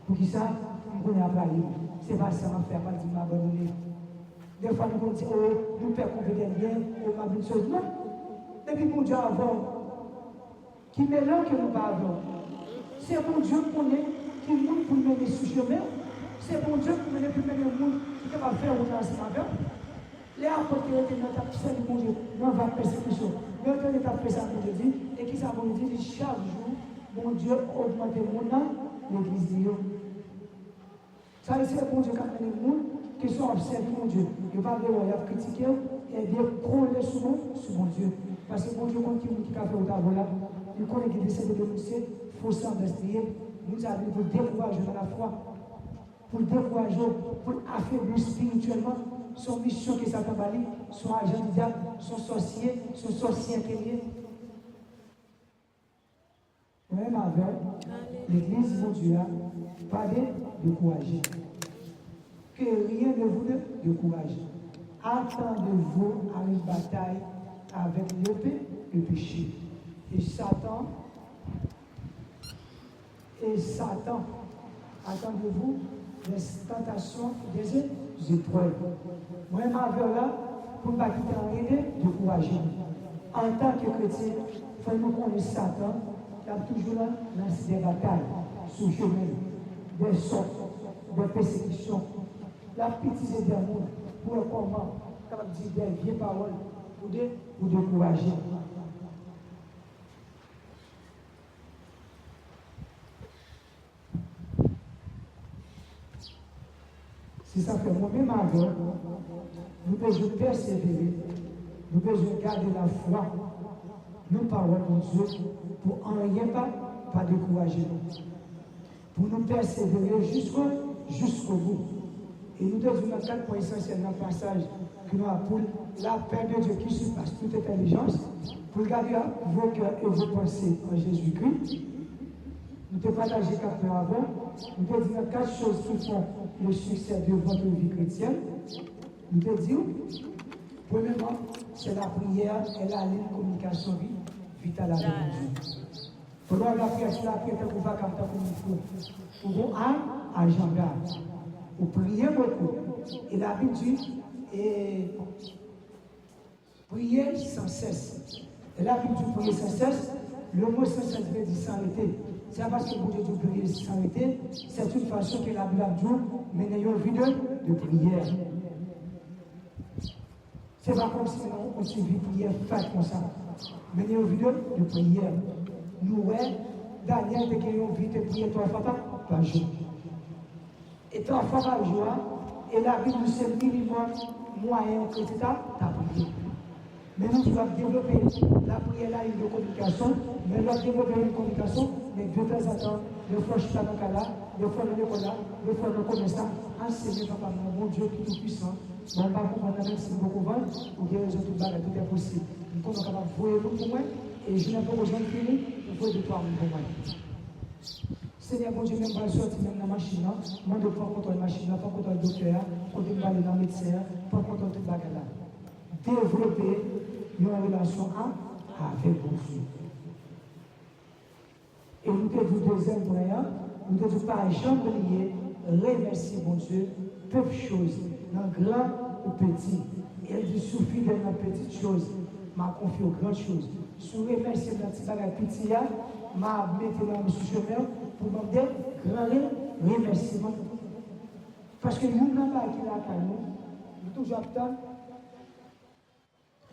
Pour qui ça, nous connaissons pas playé. C'est pas ça à faire, pas de m'abandonner. Des fois, nous disons, oh, nous perdons des liens, oh, ma bonne chose. Non. Depuis mon Dieu avant, qui mélange que nous pas avant. C'est mon Dieu qu'on est, qui nous pour mener sous chemin. C'est bon Dieu qui mène plus de monde qui est capable de faire une ensemble. Les apôtres qui étaient dans la puissance du bon Dieu, dans la persécution. Mais quand l'État fait ça, bon Dieu dit, et qui ça, bon Dieu dit, chaque jour, bon Dieu augmente le monde dans l'église de Dieu. Ça, c'est le bon Dieu qui a mené le monde, qui sont observés, mon Dieu. Il ne va pas leur critiquer, et bien coller sur mon Dieu. Parce que bon Dieu, quand il a fait au tableau là, il connaît qu'il essaie de dénoncer, il faut s'investir. Nous avons pour décourager dans la foi, pour décourager, pour affaiblir spirituellement son mission qui s'appelle Bali, son agent du diable, son sorcier intégré. Même avec l'église, mon Dieu, pas de décourager. Que rien ne vous décourage. Attendez-vous à une bataille avec l'épée et le péché. Et Satan, attendez-vous des tentations, des épreuves. Moi, ma vie là, pour ne pas quitter rien de décourager. En tant que chrétien, il faut nous connaître Satan, il y a toujours là, des batailles, sous chemin, des sorts, des persécutions. La petite des mondes, pour le comment, capable de dire des vieilles paroles, pour décourager. Si ça fait moi-même avec, nous devons persévérer, nous devons garder la foi, nos paroles de Dieu, pour en rien pas décourager nous. Pour nous persévérer jusqu'au bout. Et nous devons dans 4 points essentiels dans le passage que nous avons pour la paix de Dieu qui surpasse toute intelligence, pour garder vos cœurs et vos pensées en Jésus-Christ. Nous devons partager 4 points avant. Nous devons dire 4 choses qui font le succès de votre vie chrétienne. Nous devons dire, premièrement, c'est la prière et la ligne de communication vitale avec Dieu. Pendant la prière, c'est la prière qu'on va comme il faut. Pour à Jean-Baptiste. Vous priez beaucoup. Et la Bible dit, priez sans cesse. Et la Bible dit prier sans cesse. Le mot sans cesse veut dire s'arrêter. C'est parce que vous Dieu dit prier sans arrêter. C'est une façon que la Bible a dit, mais n'ayons vu de prière. C'est pas comme si on suivit prière faite comme ça. Mais n'ayons vu de prière. Nous, Daniel, dès qu'il y a envie de prier 3 fois par jour. Et 3 fois par jour, et la Bible nous c'est le minimum moyen que tu as prié. Mais nous devons développer la prière là, une communication, mais nous devons développer une communication, mais de temps en temps, de fois je suis dans le cas là, de fois le l'école là, de fois le commerçant, enseigner papa, mon Dieu qui est tout puissant, mon papa, pour moi, même si vous pouvez, ou bien raison tout bagarre, tout est possible. Nous sommes capables de voir pour moi, et je n'ai pas besoin de finir, il faut de toi pour moi. Seigneur, bon Dieu, même pas sortir même dans la machine, moi de prendre contre la machine, pas contre le docteur, contre le aller dans le médecin, pas contre toute bagarre là. Développer une relation avec Dieu. Et nous devons deuxième point, nous devons par exemple remercier mon Dieu, peu de choses, dans grand ou petit. Et il suffit de dans petites choses, m'a confié aux grandes choses. Si vous remerciez dans petit bagage petit, m'a mis dans le chemin pour me dire grand remerciement. Parce que nous n'avons pas qui l'a nous toujours attendons.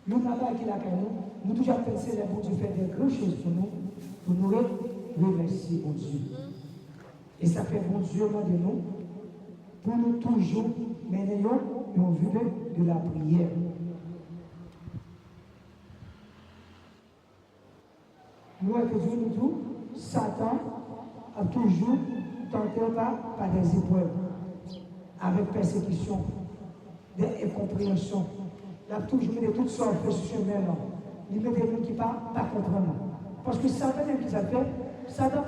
Nous n'avons pas qui l'a nous toujours pensé les bon Dieu faire des grandes choses pour nous remercier mon Dieu. Et ça fait bon Dieu de nous, pour nous toujours mener une vue de la prière. Nous, que Dieu nous dit, Satan a toujours tenté par des épreuves, avec persécution, des incompréhensions. Il a toujours mis de toutes sortes de chemin-là. Il met des gens qui ne pas comprendre. Parce que Satan, même qui s'appelle, Satan n'a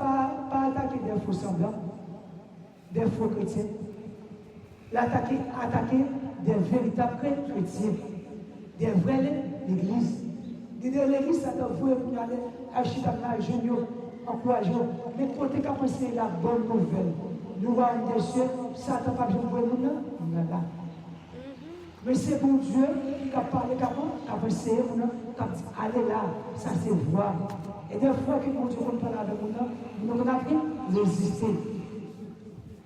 pas attaqué des faux semblants, des faux chrétiens. Il a attaqué des véritables chrétiens, des vraies l'église. L'église, Satan voulait pour aller acheter la jeune, encourager. Mais quand tu as pensé la bonne nouvelle, nous voyons des cieux, Satan n'a pas besoin de voir nous là. Mais c'est bon Dieu qui a parlé, qui a pensé, qui a dit, allez là, ça c'est voir. Et des fois que mon Dieu parle avec nous, nous avons appris à résister.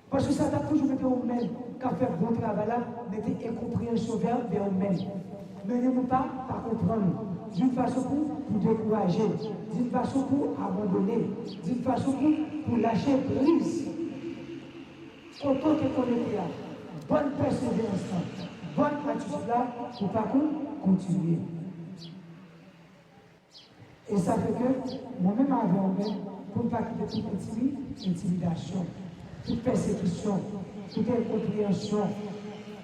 Parce que ça t'a toujours été au même. Quand fait bon travail là, mettez incompréhension vers vous-même. Menez-nous pas à comprendre. D'une façon pour décourager, d'une façon pour abandonner, d'une façon pour lâcher prise. Autant que qu'on est là, bonne persévérance, bonne attitude là, pour ne pas continuer. Et ça fait que moi-même avant même, pour ne pas quitter toute intimidation, toute persécution, toute incompréhension,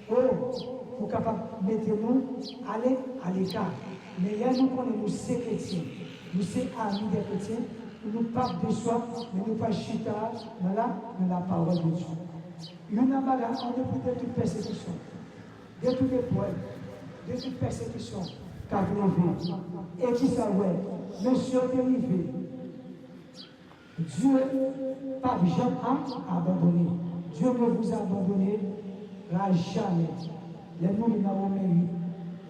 pour capable de mettre nous aller à l'écart. Mais là, nous connaissons, nous sommes chrétiens, nous sommes amis des chrétiens, nous ne pas de soi, mais nous pas chita dans la parole de Dieu. Il y a un bagage en dépit de toute persécution, de toute épreuve, de toute persécution qu'a levé. Et qui ça ouais, monsieur est arrivé. Dieu pas jamais abandonné. Dieu ne vous abandonnera jamais. Les noms de Romains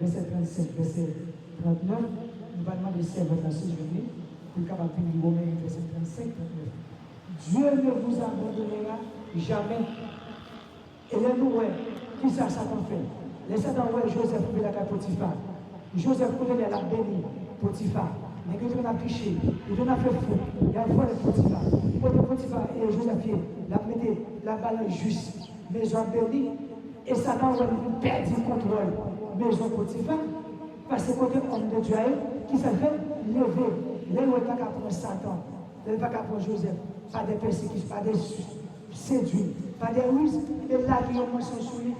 8, verset 35, verset 39, nous allons demander si votre séjourné, pour capable de finir Romains 8, verset 35, 39. Dieu ne vous abandonnera jamais. Et les nous, qui ça Satan fait? Les Satan, Joseph, pour la Potiphar. Joseph, pour la béni, Potiphar. Mais quand on a piché, on a fait fou, il y a une fois le Potiphar. Quand Potiphar et Joseph, la mettez la balance juste, maison bénie, et Satan va nous perdre le contrôle. Maison Potiphar, parce que quand homme de Dieu, qui s'est fait lever, là où il n'y a pas pour Satan, il n'y a pas pour Joseph, pas de persécutions, pas de séduits, pas de ruses, et là, il y a une mention sur lui.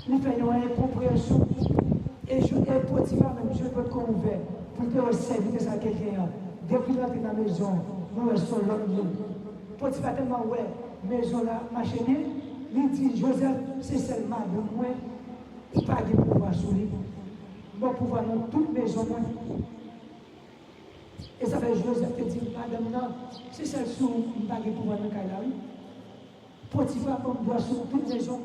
Il fait une incompréhension. Et Potiphar, même Dieu peut être ouvert pour te servir à quelqu'un. Depuis que tu es dans la maison, nous sommes l'homme. Potiphar tellement ouais, maison là, marché bien. Il dit Joseph, c'est seulement de moi, pas de pouvoir sur lui. Bon pouvoir dans toute maison. Et ça fait Joseph te dit, madame, non, c'est celle sur pas de pouvoir dans le cas. Potiphar comme doit sur toute maison.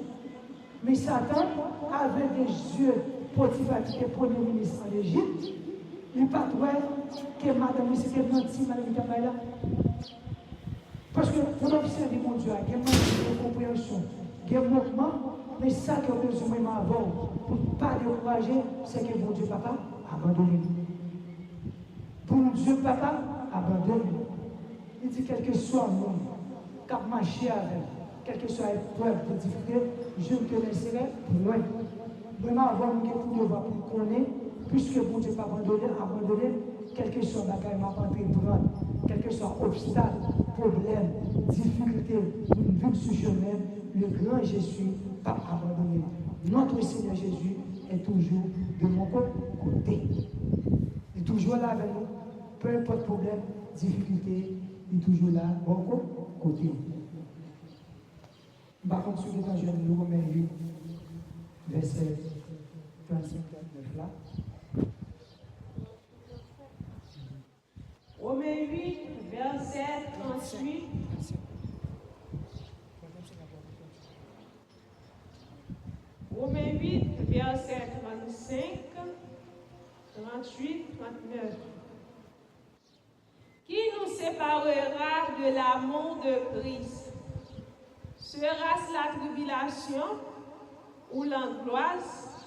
Mais Satan avait des yeux. Potiphar qui était premier ministre en Égypte, il n'a pas trouvé que madame, c'était menti, madame Itamala. Parce que pour observer mon Dieu, il y a une compréhension, il y a un mouvement, mais ça que nous besoin même avant, pour ne pas décourager, c'est que mon Dieu papa abandonne. Pour Dieu papa abandonne. Il dit quel que soit le monde, cap marcher avec, quelle que soit l'épreuve de difficulté, je ne te laisserai loin. Vraiment avoir un pour devoir pour connaître, puisque mon Dieu pas abandonné, quel que soit la bagaille m'a prendre, quel que soit obstacle, problème, difficulté, une vie sur chemin, le grand Jésus pas abandonné. Notre Seigneur Jésus est toujours de mon côté. Il est toujours là avec nous, peu importe problème, difficulté, il est toujours là, de mon côté. Par contre, sur l'évangile, nous Romains 8, verset 35-39 là. Romains 8, verset 38. Romains 8, verset 35, 38, 39. Qui nous séparera de l'amour de Christ? Sera-ce la tribulation, ou l'angoisse,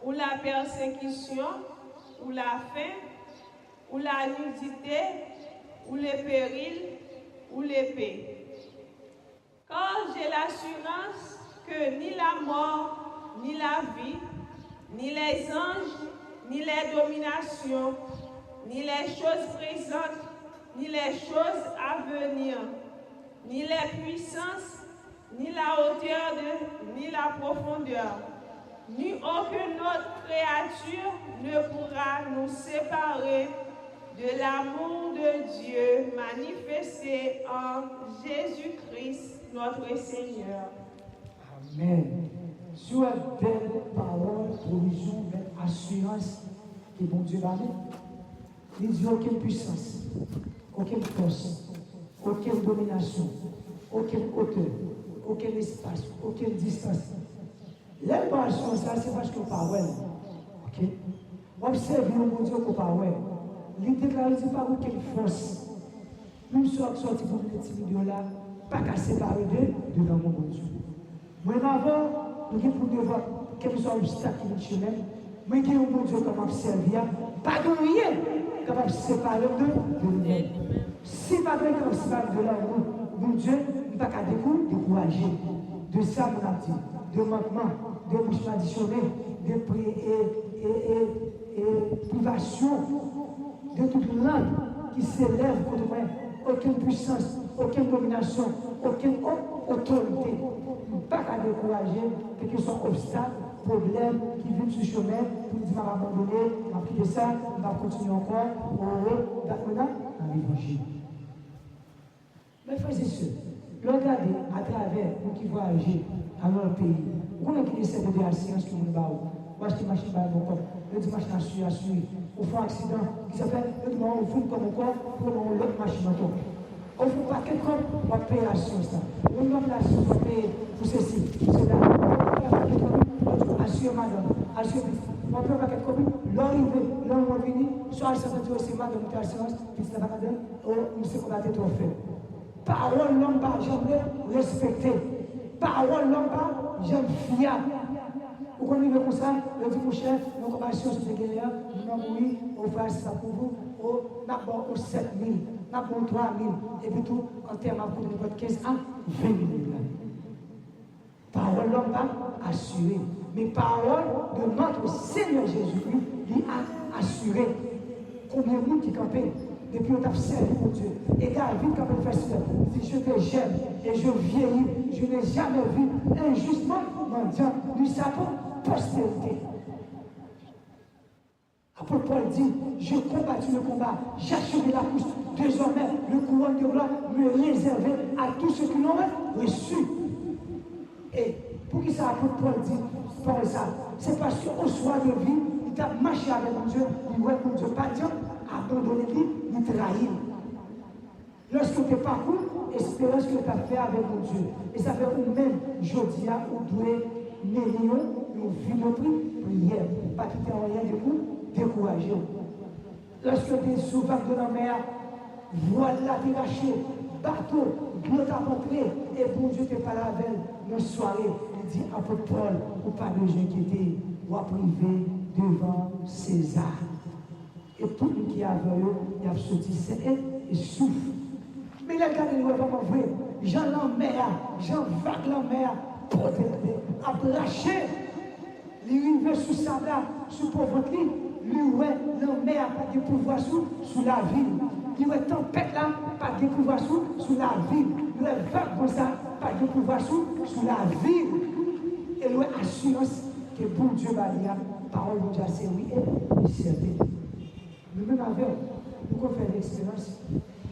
ou la persécution, ou la faim, ou la nudité, ou le péril, ou l'épée? Car j'ai l'assurance que ni la mort, ni la vie, ni les anges, ni les dominations, ni les choses présentes, ni les choses à venir, ni les puissances, ni la hauteur, ni la profondeur, ni aucune autre créature ne pourra nous séparer de l'amour de Dieu manifesté en Jésus-Christ, notre Seigneur. Amen. Sur une belle parole, provision, belle assurance que bon Dieu va mettre. Il dit aucune puissance, aucune force, aucune domination, aucune hauteur, aucun espace, aucune distance. L'impression, ça, c'est parce que parole. Ok? Observez le bon Dieu qu'on parole. Il déclare, il dit pas aucune force. Même si on sorti pour cette vidéo là, pas qu'à séparer d'eux devant mon bon Dieu. Moi, avant, nous avons pour devoir, quel que soit l'obstacle qui nous chemin, moi, j'ai un bon Dieu capable de servir, pas de rien capable de séparer d'eux de nous-mêmes. Si pas de comme ça de l'amour, mon Dieu, il ne va pas décourager. De ça, mon a dit, de manquement, de bouche additionnée, de privation, de toute langue qui s'élève contre moi, aucune puissance, aucune domination, aucune autorité. Pas qu'à décourager, quel que soit obstacle, problème qui vient sur le chemin, pour dire m'a abandonné, m'a quitté ça, m'a continué encore, maintenant, dans l'évangile. Mes frères et sœurs, regardez à travers nous qui voyagent dans notre pays, on a qui essaie de faire la science que nous avons. On achète une machine par mon corps, le dimanche à suivre, on fait un accident qui s'appelle le dimanche, on fout comme mon corps pour l'autre machine encore. On ne fait pas quelque chose, on va payer la science. On va la science, on va payer pour ceci, pour cela. On va quelque chose, assurer madame, assurer. On peut faire quelque chose, l'arrivée, l'homme va venir, soit elle s'attend aussi madame, on a la science, puis c'est la madame, on sait qu'on va être trop fait. Parole l'homme pas jamais respecté. Parole l'homme pas jamais fiable. Vous connaissez comme ça, le dit mon chef, nous compassion sur les guerriers, nous avons oui, on fait ça pour vous, on a bon 7 000, on a bon 3 000, et puis tout, en termes de votre 15 à 20 000. Parole l'homme pas assurée. Mais parole de notre Seigneur Jésus-Christ, il a assuré. Combien de monde qui campait depuis on a servi pour Dieu. Et David, quand il fait ça, il dit, je te j'aime et je vieillis, je n'ai jamais vu injustement mendiant, lui sapant postérité. Apôtre Paul dit, j'ai combattu le combat, j'ai achevé la course, désormais le couronne de gloire me réservé à tous ceux qui l'ont reçu. Et pour qui ça, apôtre Paul dit, Paul ça, c'est parce qu'au soir de vie, il a marché avec mon Dieu, il voit mon Dieu pas dire, abandonner lui, il trahit. Lorsque tu parcours, espérance que tu as fait avec mon Dieu. Et ça fait ou même, jeudi, ou doué, millions, nous vivons prière. Pas quitter rien de vous, décourager. Lorsque tu es sous vague de la mer, voilà, tu es lâché, bateau, Dieu t'a rentré, et bon Dieu t'es pas là avec une soirée. Il dit, apôtre Paul, ou pas de inquiéter, ou à priver devant César. Et tout le monde qui a vu, il a sorti, c'est et souffle. Mais il a regardé le vraiment vrai. Jean l'enmer, Jean vague l'enmer, a lâché. Il arrive sous sa là, sous pauvreté, lui, ouais, l'enmer n'a pas de pouvoir sous la ville. Il ouais, tempête là, pas de pouvoir sous la ville. Il ouais, vague comme ça, pas de pouvoir sous la ville. Et il ouais, assurance que bon Dieu va dire, parole de Dieu, c'est oui et certain. Nous-mêmes avec, nous avons fait l'expérience,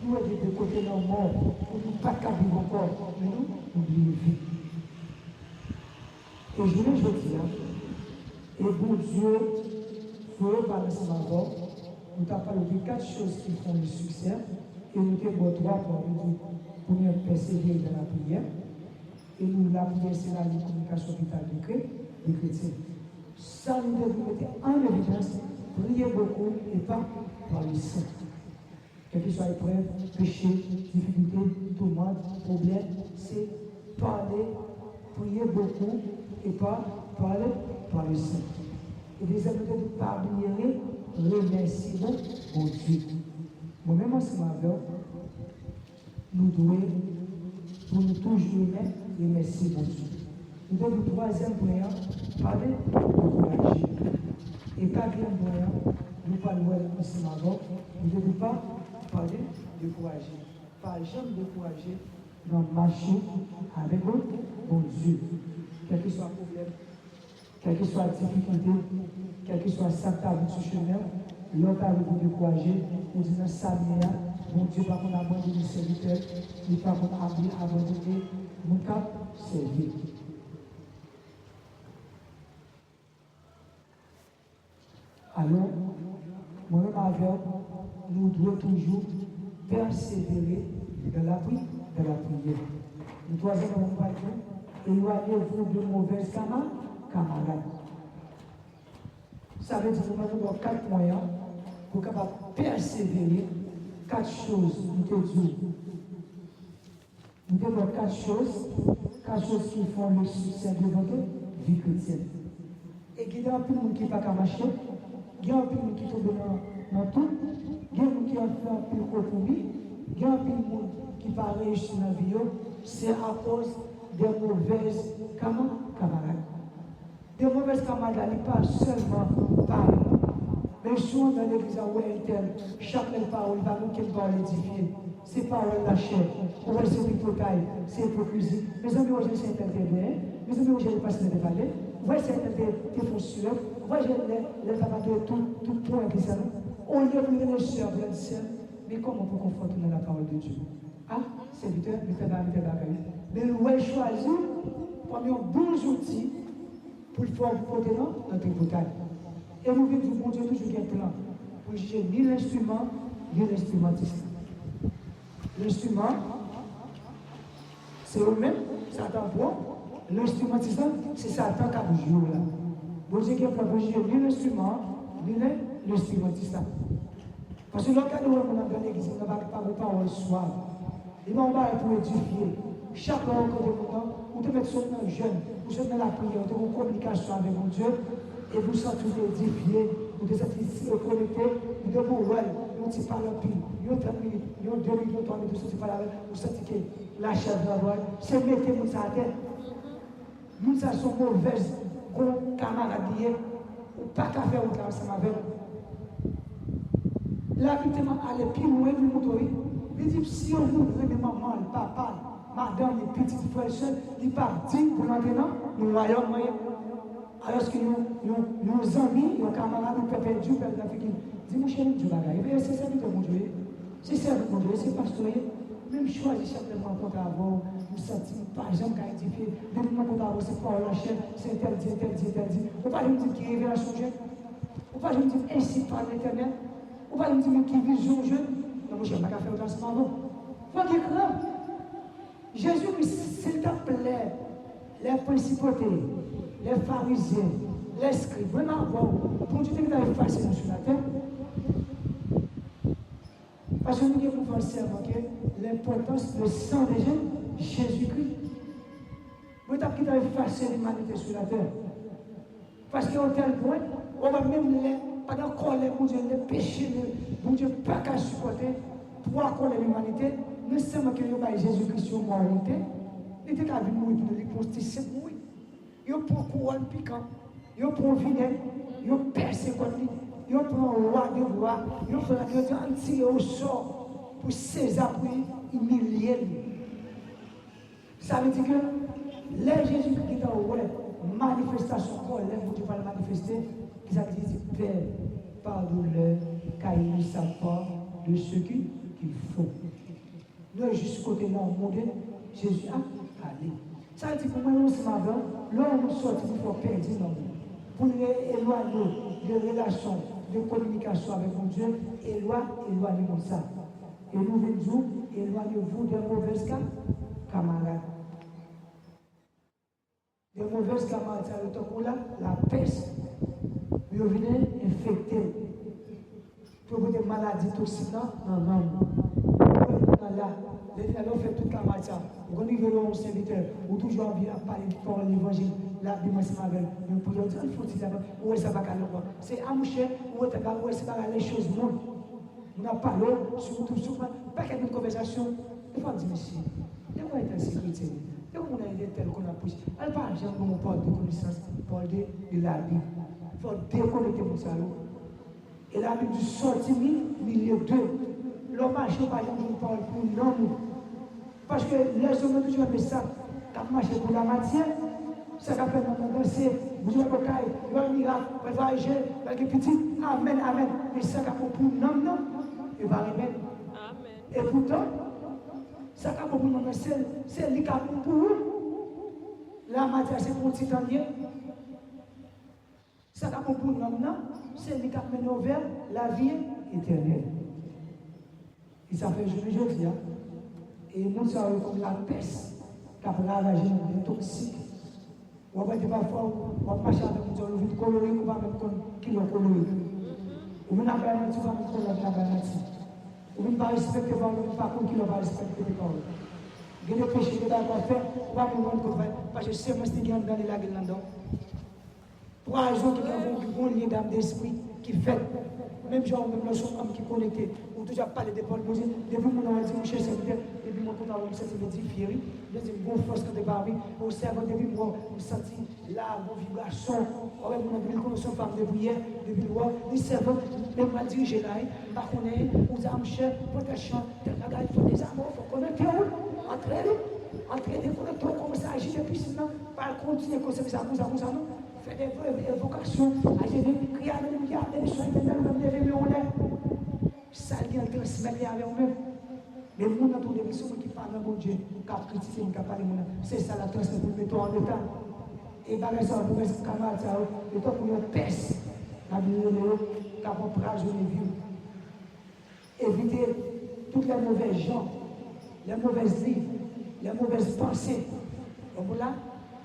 nous avons de côté dans le monde, pour nous pas vivre encore, mais nous oublions vite. Et je voulais dire, et bon Dieu, il faut parler ensemble avant, nous avons parlé de 4 choses qui font le succès, et nous avons 3 points. Nous avons persévérer dans la prière, et nous, la prière, c'est la communication vitale des chrétiens. Ça, nous devons mettre en évidence. Priez beaucoup et pas par les saints. Quelle que soit l'épreuve, péché, difficulté, tourmente, problème, c'est parler, prier beaucoup et pas parler par les saints. Et deuxième, de pardonner, remercier mon Dieu. Moi-même, ensemble avec nous devons, pour nous toujours remercier mon Dieu. Nous devons, troisième point, parler de courage. Et quatrième moyen, nous parlons ensemble avant, nous ne devons pas parler de décourager. Pas jamais décourager dans marcher avec mon Dieu. Quel que soit le problème, quelle que soit la difficulté, quel que soit sa table sur le chemin, l'autre a vous décourager, nous disons ça, mon Dieu, par contre, abandonner le serviteur, il par contre, abandonner mon cap, servir. Alors, moi-même avec, nous devons toujours persévérer dans la prière. Le troisième, on va dire, éloignez-vous de mauvaises camarades. Ça veut dire que nous avons 4 moyens pour persévérer. 4 choses, nous te disons. nous devons quatre choses qui font le succès de votre vie chrétienne. Et il y a un peu de monde qui n'est pas qu'à marcher, il y a un peu de monde qui tombe dans tout, il y a un monde qui a fait un peu de compromis, il y a un peu de monde qui n'a pas réussi dans la vie, c'est à cause des mauvaises camarades. Des mauvaises camarades, ils parlent seulement parler. Mais souvent dans l'église, chaque parole va nous qu'elle va l'édifier. C'est paroles la chair. On va se hypocrisie, c'est hypocrisie. Mes amis, aujourd'hui, c'est interpellé. Mes amis, aujourd'hui, pas se parler. Vous voyez, c'est des fonctionnaires. Vous voyez, les amateurs, tout point qui ça. On lieu de les sœurs, bien sœurs. Mais comment on peut conforter dans la parole de Dieu? Ah, serviteur, mais nous avons choisi parmi un bon outil pour le faire porter dans notre bouteille. Et nous venons du bon Dieu toujours un plan pour juger ni l'instrument, ni l'instrumentiste. L'instrument, c'est eux-mêmes, Satan prend. L'instrumentiste, c'est Satan qui a joué là. Bon Dieu qui a plan pour juger ni l'instrument, ni l'instrumentiste. Parce que lorsque nous sommes dans l'église, nous n'avons pas de parole soir. Il va pour édifier. Chaque fois que vous devez mettre seulement jeune, vous êtes dans la prière, vous avez une communication avec mon Dieu. Et vous sentez édifié, vous êtes connecté, vous devez vous ne parlez pas plus, vous avez 30 minutes, vous avez 2 minutes, 3 minutes, vous ne parlez pas, vous sentez que la chair de la voix, c'est mettre vous à terre. Nous sommes mauvaises, comme camarades, ou pas qu'à faire autre ensemble avec vous. La vie est allée plus loin, vous montrer. Il dit, si on vous prenez maman, le papa, madame, les petits frères et sœurs, ils partent pour maintenant, nous voyons moyen. Alors que nos amis, nos camarades, nous peuvent perdre, perdre l'Afrique. Dis, mon cher, Dieu va c'est serviteur mon Dieu. C'est serviteur mon Dieu, c'est pasteur. Même choisir chaque rencontre à avoir, nous sentir, par exemple, qu'à édifier. Même rencontre à avoir, c'est pas la chaîne, c'est interdit. On va nous dire qui est révélation jeune. On va nous dire ainsi par l'éternel. On va nous dire qui vision jeune. Non, mon cher, je ne vais pas faire autant ce moment. Il faut qu'il y ait grand. Jésus-Christ, s'il te plaît, les principautés, les pharisiens, les scribes, vraiment bon, pour Dieu qui a effacé nous sur la terre. Parce que nous devons penser à l'importance du sang de Jésus-Christ. Vous avez qui a effacé l'humanité sur la terre. Parce qu'à un tel point, on va même pendant qu'on les pour Dieu, les péchés, pour Dieu pas qu'à supporter, pour accorder l'humanité, nous savons que nous avons Jésus-Christ sur moralité. Il était qu'à venir mourir pour nous constituer mourir. Il prend couronne piquant, il prend vinaigre, il perce contre lui, il prend roi de roi, il prend un tiré au sort pour César pour humilier lui. Ça veut dire que les Jésus qui est en manifestation, vous Dieu va le manifester, ils ont dit Père, pardonne-leur, car ils ne savent pas de ce qu'il faut. Nous, juste côté là, au monde, Jésus a allé. Ça veut dire que moi, ce matin, là, on sort pour faire perdre pour éloigner de relations, de communication avec mon Dieu, éloignez comme ça. Et nous venons, éloignez-vous des mauvaises camarades. Des mauvaises camarades, ça veut dire là, la peste, vous venez infecter. Pour des maladies toxiques, non. Alors, fait toute la matière. Quand nous venons au serviteur, ou toujours envie de parler de l'évangile, la Bible c'est avec nous pour dire, il faut dire, où est-ce que ça va aller? C'est à moucher, où est-ce que ça va aller les choses monde. On a parlé, surtout, pas qu'il y ait une conversation. Il faut dire, monsieur, il y a une sécurité. Il y a une telle qu'on a poussé. Elle parle, j'aime mon parle de connaissance, parle de la Bible. Il faut déconnecter mon salaud. Et la Bible du sorti milieu d'eux. L'homme marché, par exemple, je parle pour l'homme. Parce que les hommes ont toujours fait ça. Quand marché pour la matière, ça va faire danser, vous avez le caille, vous avez un miracle, vous allez agir, vous allez petit, amen. Mais ça va pour l'homme, non, il va arriver. Et pourtant, ça va pour l'homme, c'est le cas pour vous. La matière, c'est pour le titanien. Ça va pour l'homme, non, c'est le cas maintenant vers la vie éternelle. Et ça fait jeudi, hein. Et nous sommes comme la peste qui a ravagé les toxiques. On va dire parfois, on va marcher avec nous, on va colorer, on va mettre qui l'ont coloré. On va faire un petit peu de colorer la banane. On va pas respecter les paroles, on va pas qui l'ont pas respecté les paroles. Il y a des péchés que tu as fait, pas pour monde parce que c'est moi qui gagne dans la gueule là-dedans. Pour un jour qui a un bon lien d'âme d'esprit qui fait, même genre, même le son qui est connecté, ou toujours parler de Paul, depuis mon nom, dit, mon cher serviteur, depuis mon compte, on s'est édifié, je dis, bon force que tu as parmi, au cerveau, depuis moi, on senti la vibration, on a vu qu'on se femme de prière, depuis le roi, le cerveau, même mal dirigé là, par contre, aux âmes chères, protection, il faut des amours, il faut connecter, entraîner, connecter, commencer à agir depuis sinon, par continuer, comme ça, non. Fait des évocations, agir des crières, des soins, ça vient transmettre avec eux-mêmes. Mais le monde autour de nous, ceux qui parlent de mon Dieu, qui critiquent, qui parlent de mon Dieu, c'est ça la transmettre pour mettre en état. Et par exemple, pour mes camarades, le temps pour nous pèse, la vie de nous, qui a pour rajeunir vie. Éviter toutes les mauvaises gens, les mauvaises livres, les mauvaises pensées. Donc là,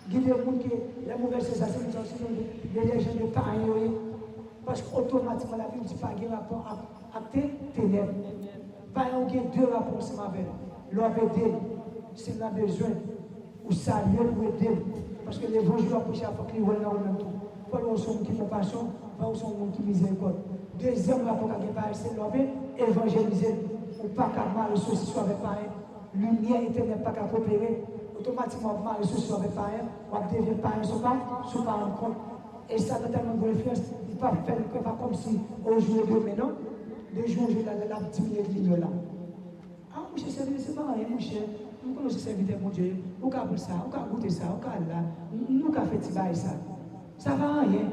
guider le monde qui les mauvaises sensations, les gens de pareil, parce qu'automatiquement la Bible dit pas qu'il y a rapport à tes ténèbres. Pas il y a deux rapports ensemble avec l'homme aider, si on a besoin, ou saluer ou aider. Parce que les bons jours approchent à faut qu'ils voient dans le même temps. Pas où sont qui compassion, pas où sont qui miséricorde. Deuxième rapport qui est c'est l'homme évangéliser, ou pas qu'à mal associer avec pareil. Lumière éternelle pas qu'à coopérer. Automatiquement, mal associer avec pareil, on devient pareil, sur pas en compte. Et ça a tellement de influence, il ne peut pas faire comme si on jouait de maintenant, de jouer la petite minute là. Ah, mon cher serviteur, c'est pas rien, mon cher. Nous connaissons serviteur, mon Dieu. On peut ça, on peut goûter ça, on peut là. Nous avons fait ça. Ça ne va rien.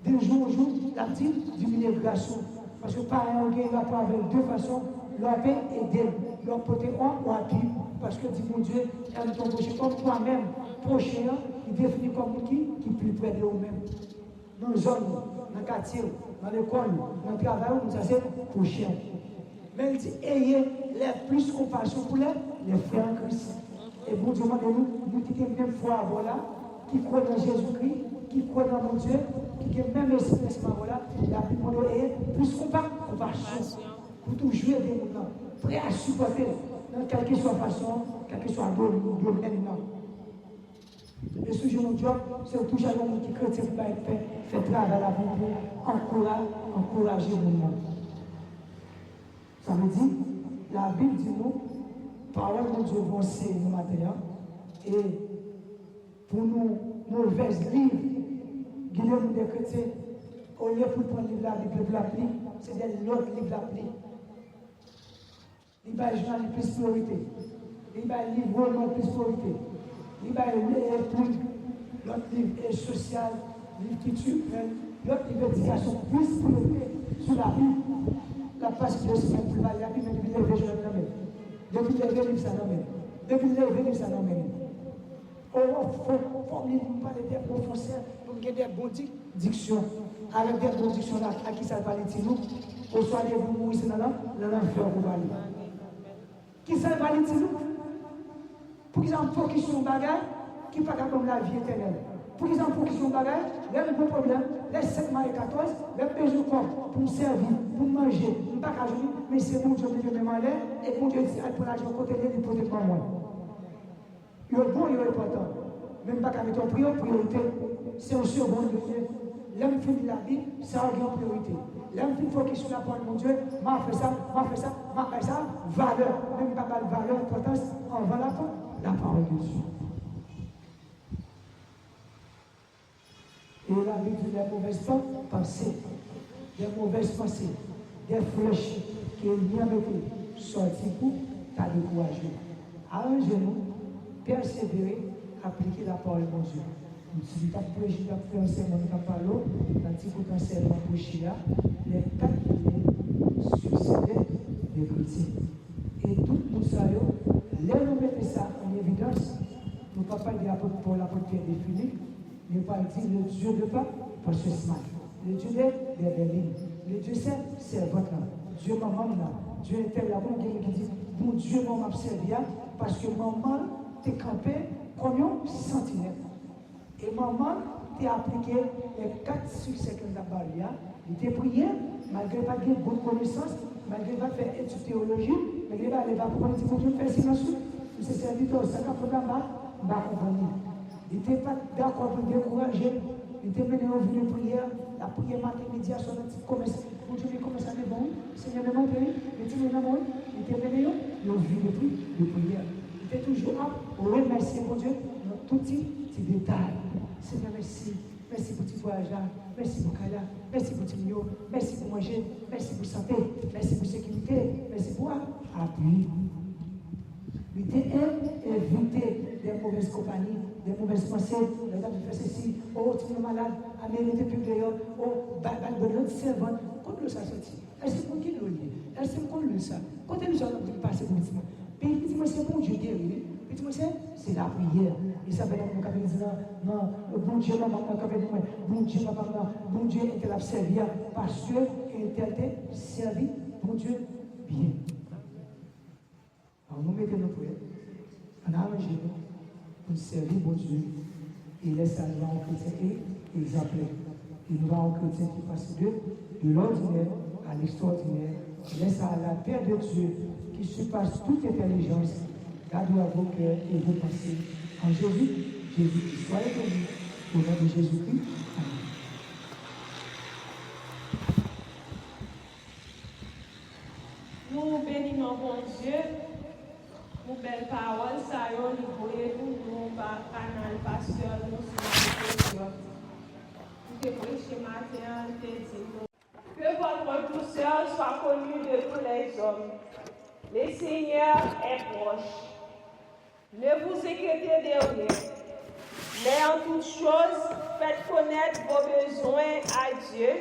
De jour en jour, la petite diminution. Parce que par un on va pas avec deux façons, l'homme et d'elle. L'homme peut être en ou à pied. Parce que dit mon Dieu, aime ton prochain comme toi-même. Prochain, il définit comme qui plus près de nous-mêmes. Dans la zone, dans le quartier, dans l'école, dans le travail, nous avons prochain. Mais il dit, ayez les plus compassion pour les frères en Christ. Et bon Dieu, nous qui avons même foi, voilà, qui croient dans Jésus-Christ, qui croient dans mon Dieu, qui ont même esprit, voilà, la plus bonne est plus compassion. Pour toujours aider nous, prêt à supporter, dans quelle que soit façon, quel que soit le domaine. Et ce jour, mon job, c'est toujours un homme qui chrétien pour faire travail là pour encourager le monde. Ça veut dire, la Bible dit nous, parole de Dieu vont nous matin, et pour nous, mauvaises livres, Guillaume des chrétiens, au lieu pour prendre le livre là, le peuple l'applique, c'est l'autre livre l'applique. Il va journal de plus priorité. Il va livre de plus priorité. Il va l'autre livre est social, livre culturel, l'autre livre d'éducation plus priorité sur la Bible. La passe de semaine pour la Bible, depuis les régions de l'homme. Depuis les livres, ça n'emmène. Depuis les livres, ça n'emmène. Il faut parler des professeurs, pour qu'il y ait des bonnes dictions. Avec des bonnes dictions à qui ça va aller de nous, au soir de vous mourir dans l'enfer pour aller. Qui ça va aller de nous? Pour qu'ils en focus sur un bagage qui n'est pas comme la vie éternelle. Pour qu'ils en focus sur un bagage, il y a un gros problème. Les 7 mois et 14, les besoins pour me servir, pour manger, je ne pas qu'à jouer, mais c'est mon Dieu qui me demande et mon Dieu dit, pour la journée côté de l'hypothèque pour moi. Il est bon, il est important. Même pas qu'à mettre en priorité, c'est un second lieu. L'homme finit la Bible, ça a une priorité. L'homme finit focus sur la parole de mon Dieu, m'a fait ça, valeur, même pas mal valeur, importance, on va la parole de Dieu. Et la Bible dit des mauvaises pensées, des flèches qui viennent avec sortir pour t'a découragé. Arrangez-nous, persévérer, appliquer la parole de mon Dieu. Si vous avez prêché, vous avez fait un serment de parole, vous avez dit potentiellement prêché là, les 4 piliers succédaient des chrétiens. Et tout le monde sait, là nous mettons ça en évidence, nous ne pouvons pas dire pour l'apôtre Pierre de Philippe, mais pas dire le Dieu de pas, parce que c'est mal. Le Dieu des Berlines, le Dieu c'est votre là. Dieu maman là, Dieu est tel là, qui dit, mon Dieu m'a servi parce que maman t'es campé comme un sentinelle. Et maman t'a appliqué les 4 succès que nous avons eu. Il t'a prié, malgré pas de bonne connaissance, malgré pas faire études théologiques, malgré pas aller voir pour dire, Dieu, fais silence, ce serviteur, ça n'a pas d'accompagner. Il n'était pas d'accord pour décourager. Il était mené au de prière, la prière matin, midi, à son petit commerce. Mon Dieu, mais comment ça est bon? Seigneur, me montre, il était mené au il était mené au vue de prière. Il était toujours là, remercier mon Dieu, dans tout petit détail. Seigneur, merci. Merci pour ce voyage-là. Merci pour Kala. Merci pour Timio. Merci pour manger. Merci pour santé. Merci pour sécurité. Merci pour appui. Il était éviter des mauvaises compagnies, des mauvaises pensées. Les gens qui font ceci. Oh, tu es malade. Allez, il était plus d'ailleurs. Oh, bonne servante. Quand le ça sorti. Est-ce qu'on qui le est-ce qu'on le ça? Quand nous allons passer pour le petit puis il dit, c'est bon Dieu guéri. Puis il dit, c'est la prière. Et ça veut dire que nous disons, non, bon Dieu, bon Dieu, bon Dieu, il t'a servi parce qu'il t'a servi, bon Dieu, bien. Alors nous mettons nos prières, on a arrangé pour servir bon Dieu et laisser aller en chrétien et exemplaire. Et nous allons en chrétien qui passe de l'ordinaire à l'extraordinaire. Laisse à la paix de Dieu qui surpasse toute intelligence. Gardez à vos cœurs et vos pensées. En Jésus, soyez bénis. Au nom de Jésus-Christ. Amen. Nous bénissons bon Dieu. Pour belle parole, ça y est, nous voulons par canal pasteur, nous sommes nous te prêcher matin, nous te disons. Que votre douceur soit connue de tous les hommes. Le Seigneur est proche. Ne vous inquiétez de rien. Mais en toute chose, faites connaître vos besoins à Dieu.